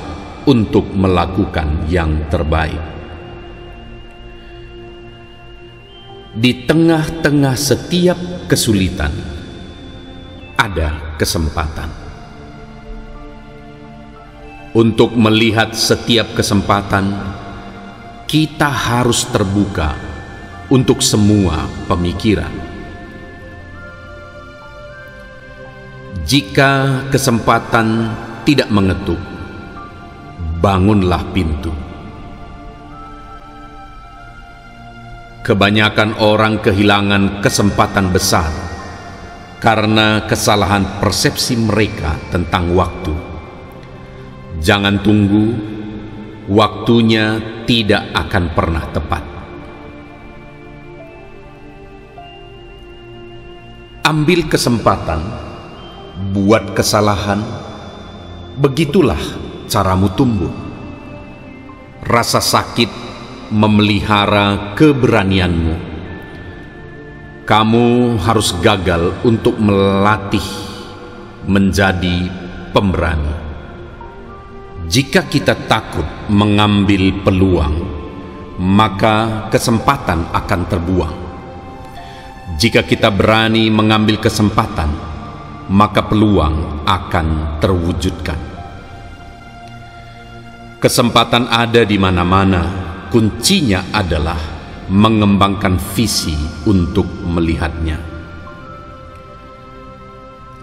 untuk melakukan yang terbaik. Di tengah-tengah setiap kesulitan, ada kesempatan. Untuk melihat setiap kesempatan, kita harus terbuka untuk semua pemikiran. Jika kesempatan tidak mengetuk, bangunlah pintu. Kebanyakan orang kehilangan kesempatan besar karena kesalahan persepsi mereka tentang waktu. Jangan tunggu, waktunya tidak akan pernah tepat. Ambil kesempatan, buat kesalahan, begitulah caramu tumbuh. Rasa sakit memelihara keberanianmu. Kamu harus gagal untuk melatih menjadi pemberani. Jika kita takut mengambil peluang, maka kesempatan akan terbuang. Jika kita berani mengambil kesempatan, maka peluang akan terwujudkan. Kesempatan ada di mana-mana, kuncinya adalah mengembangkan visi untuk melihatnya.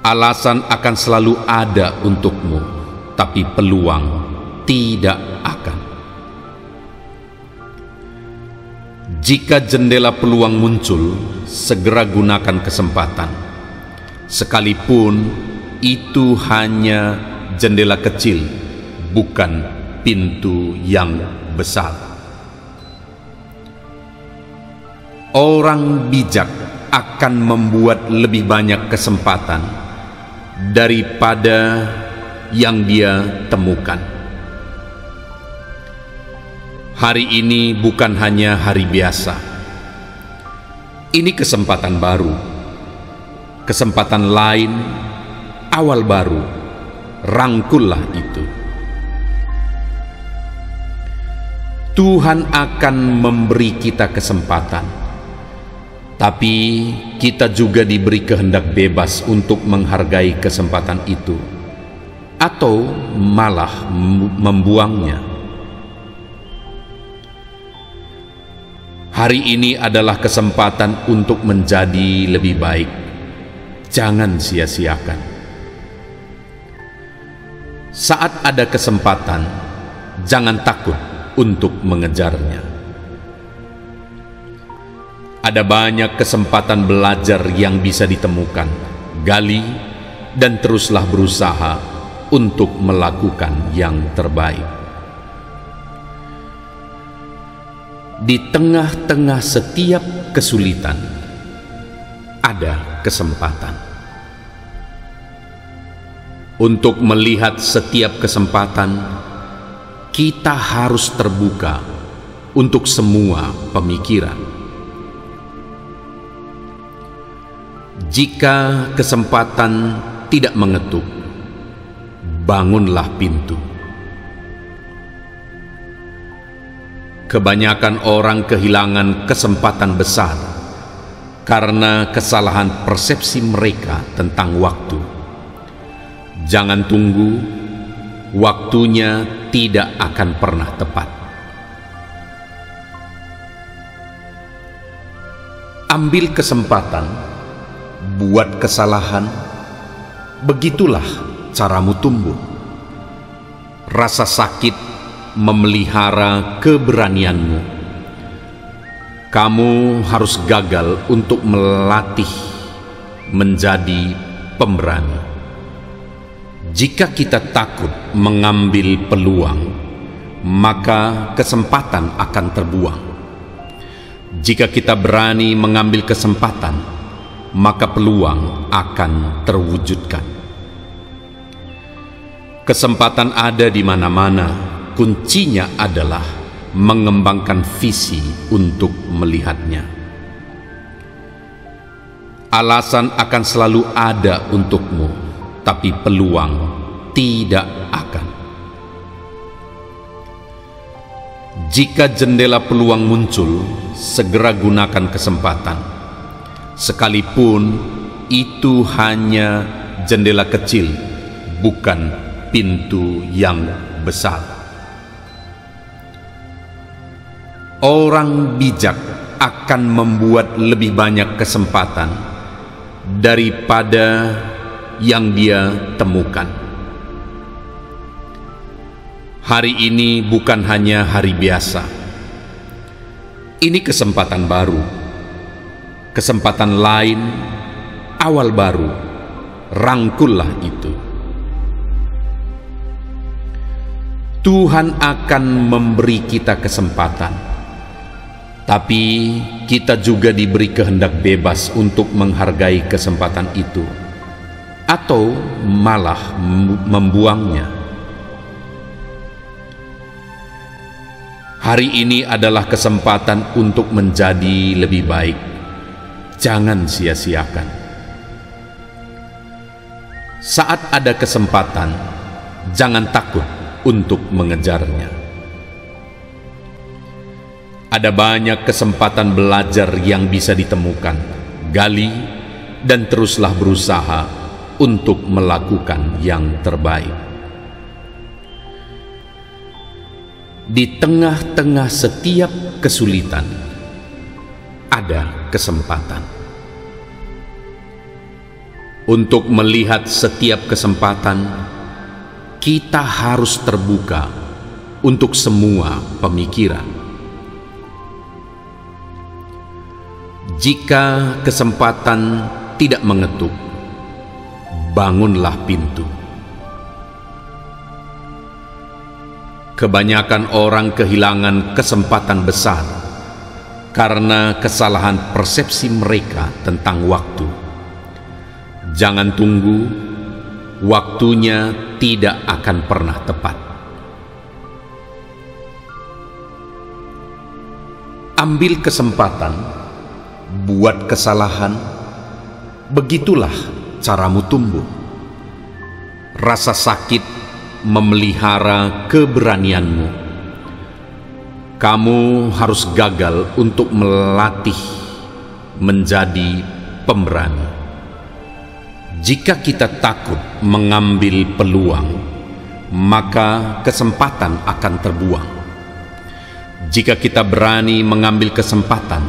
Alasan akan selalu ada untukmu, tapi peluang tidak akan. Jika jendela peluang muncul, segera gunakan kesempatan. Sekalipun itu hanya jendela kecil, bukan pintu yang besar. Orang bijak akan membuat lebih banyak kesempatan daripada yang dia temukan. Hari ini bukan hanya hari biasa. Ini kesempatan baru, kesempatan lain, awal baru. Rangkullah itu. Tuhan akan memberi kita kesempatan, tapi kita juga diberi kehendak bebas untuk menghargai kesempatan itu, atau malah membuangnya. Hari ini adalah kesempatan untuk menjadi lebih baik. Jangan sia-siakan. Saat ada kesempatan, jangan takut untuk mengejarnya. Ada banyak kesempatan belajar yang bisa ditemukan. Gali dan teruslah berusaha untuk melakukan yang terbaik. Di tengah-tengah setiap kesulitan, ada kesempatan. Untuk melihat setiap kesempatan, kita harus terbuka untuk semua pemikiran. Jika kesempatan tidak mengetuk, bangunlah pintu. Kebanyakan orang kehilangan kesempatan besar karena kesalahan persepsi mereka tentang waktu. Jangan tunggu, waktunya tidak akan pernah tepat. Ambil kesempatan, buat kesalahan, begitulah caramu tumbuh. Rasa sakit memelihara keberanianmu. Kamu harus gagal untuk melatih menjadi pemberani. Jika kita takut mengambil peluang, maka kesempatan akan terbuang. Jika kita berani mengambil kesempatan, maka peluang akan terwujudkan. Kesempatan ada di mana-mana. Kuncinya adalah mengembangkan visi untuk melihatnya. Alasan akan selalu ada untukmu, tapi peluang tidak akan. Jika jendela peluang muncul, segera gunakan kesempatan. Sekalipun itu hanya jendela kecil, bukan pintu yang besar. Orang bijak akan membuat lebih banyak kesempatan daripada yang dia temukan. Hari ini bukan hanya hari biasa. Ini kesempatan baru, kesempatan lain, awal baru. Rangkullah itu. Tuhan akan memberi kita kesempatan, tapi kita juga diberi kehendak bebas untuk menghargai kesempatan itu, atau malah membuangnya. Hari ini adalah kesempatan untuk menjadi lebih baik. Jangan sia-siakan. Saat ada kesempatan, jangan takut untuk mengejarnya. Ada banyak kesempatan belajar yang bisa ditemukan. Gali dan teruslah berusaha untuk melakukan yang terbaik. Di tengah-tengah setiap kesulitan, ada kesempatan. Untuk melihat setiap kesempatan, kita harus terbuka untuk semua pemikiran. Jika kesempatan tidak mengetuk, bangunlah pintu. Kebanyakan orang kehilangan kesempatan besar karena kesalahan persepsi mereka tentang waktu. Jangan tunggu, waktunya tidak akan pernah tepat. Ambil kesempatan, buat kesalahan, begitulah caramu tumbuh. Rasa sakit memelihara keberanianmu. Kamu harus gagal untuk melatih menjadi pemberani. Jika kita takut mengambil peluang, maka kesempatan akan terbuang. Jika kita berani mengambil kesempatan,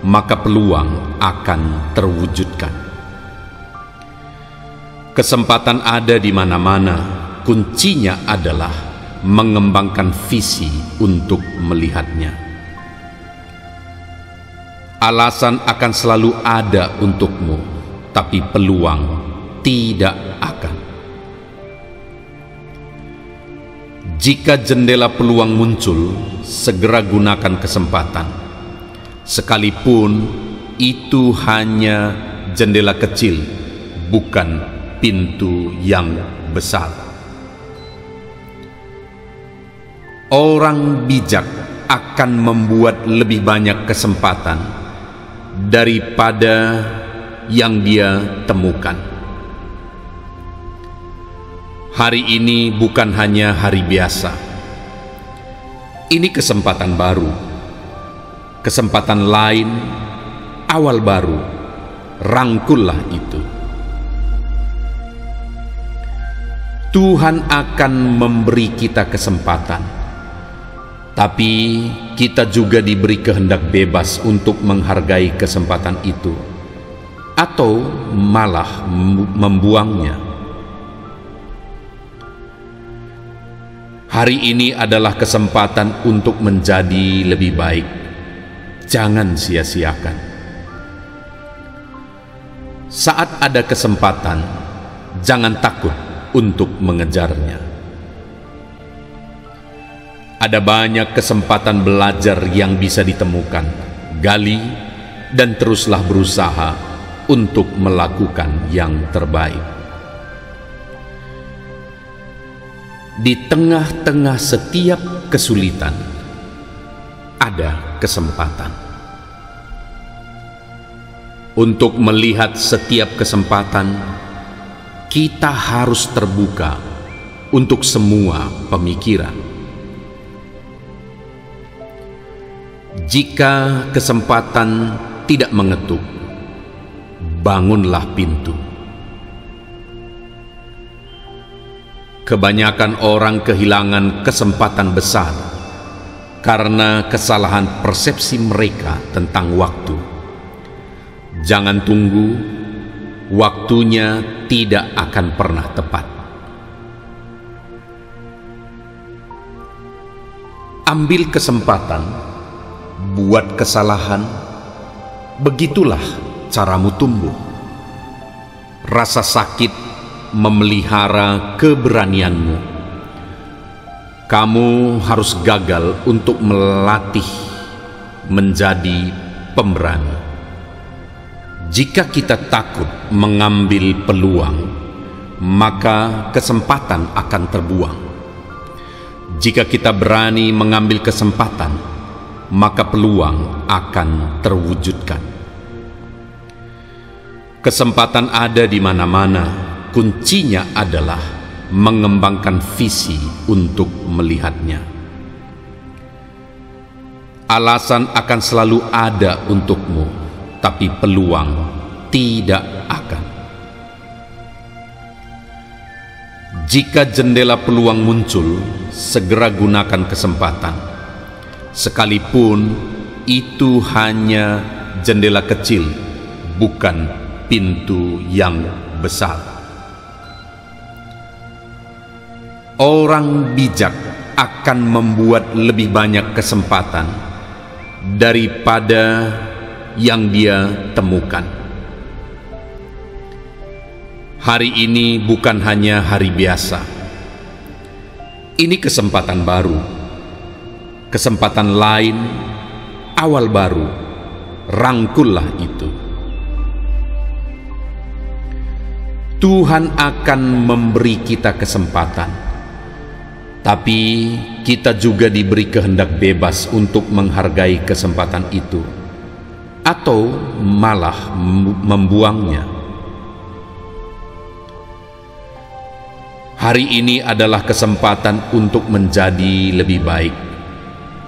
maka peluang akan terwujudkan. Kesempatan ada di mana-mana. Kuncinya adalah mengembangkan visi untuk melihatnya. Alasan akan selalu ada untukmu, tapi peluang tidak akan. Jika jendela peluang muncul, segera gunakan kesempatan. Sekalipun itu hanya jendela kecil, bukan pintu yang besar. Orang bijak akan membuat lebih banyak kesempatan daripada yang dia temukan. Hari ini bukan hanya hari biasa. Ini kesempatan baru, kesempatan lain, awal baru. Rangkullah itu. Tuhan akan memberi kita kesempatan, tapi kita juga diberi kehendak bebas untuk menghargai kesempatan itu, atau malah membuangnya. Hari ini adalah kesempatan untuk menjadi lebih baik. Jangan sia-siakan. Saat ada kesempatan, jangan takut untuk mengejarnya. Ada banyak kesempatan belajar yang bisa ditemukan. Gali dan teruslah berusaha untuk melakukan yang terbaik. Di tengah-tengah setiap kesulitan, ada kesempatan. Untuk melihat setiap kesempatan, kita harus terbuka untuk semua pemikiran. Jika kesempatan tidak mengetuk, bangunlah pintu. Kebanyakan orang kehilangan kesempatan besar karena kesalahan persepsi mereka tentang waktu. Jangan tunggu, waktunya tidak akan pernah tepat. Ambil kesempatan, buat kesalahan, begitulah caramu tumbuh. Rasa sakit memelihara keberanianmu. Kamu harus gagal untuk melatih menjadi pemberani. Jika kita takut mengambil peluang, maka kesempatan akan terbuang. Jika kita berani mengambil kesempatan, maka peluang akan terwujudkan. Kesempatan ada di mana-mana, kuncinya adalah mengembangkan visi untuk melihatnya. Alasan akan selalu ada untukmu, tapi peluang tidak akan. Jika jendela peluang muncul, segera gunakan kesempatan. Sekalipun itu hanya jendela kecil, bukan pintu yang besar. Orang bijak akan membuat lebih banyak kesempatan daripada yang dia temukan. Hari ini bukan hanya hari biasa. Ini kesempatan baru, kesempatan lain, awal baru. Rangkullah itu. Tuhan akan memberi kita kesempatan, tapi kita juga diberi kehendak bebas untuk menghargai kesempatan itu, atau malah membuangnya. Hari ini adalah kesempatan untuk menjadi lebih baik.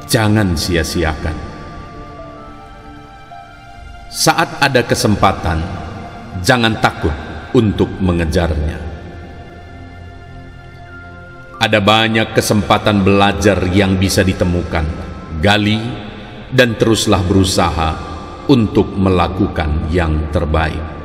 Jangan sia-siakan. Saat ada kesempatan, jangan takut untuk mengejarnya. Ada banyak kesempatan belajar yang bisa ditemukan. Gali dan teruslah berusaha untuk melakukan yang terbaik.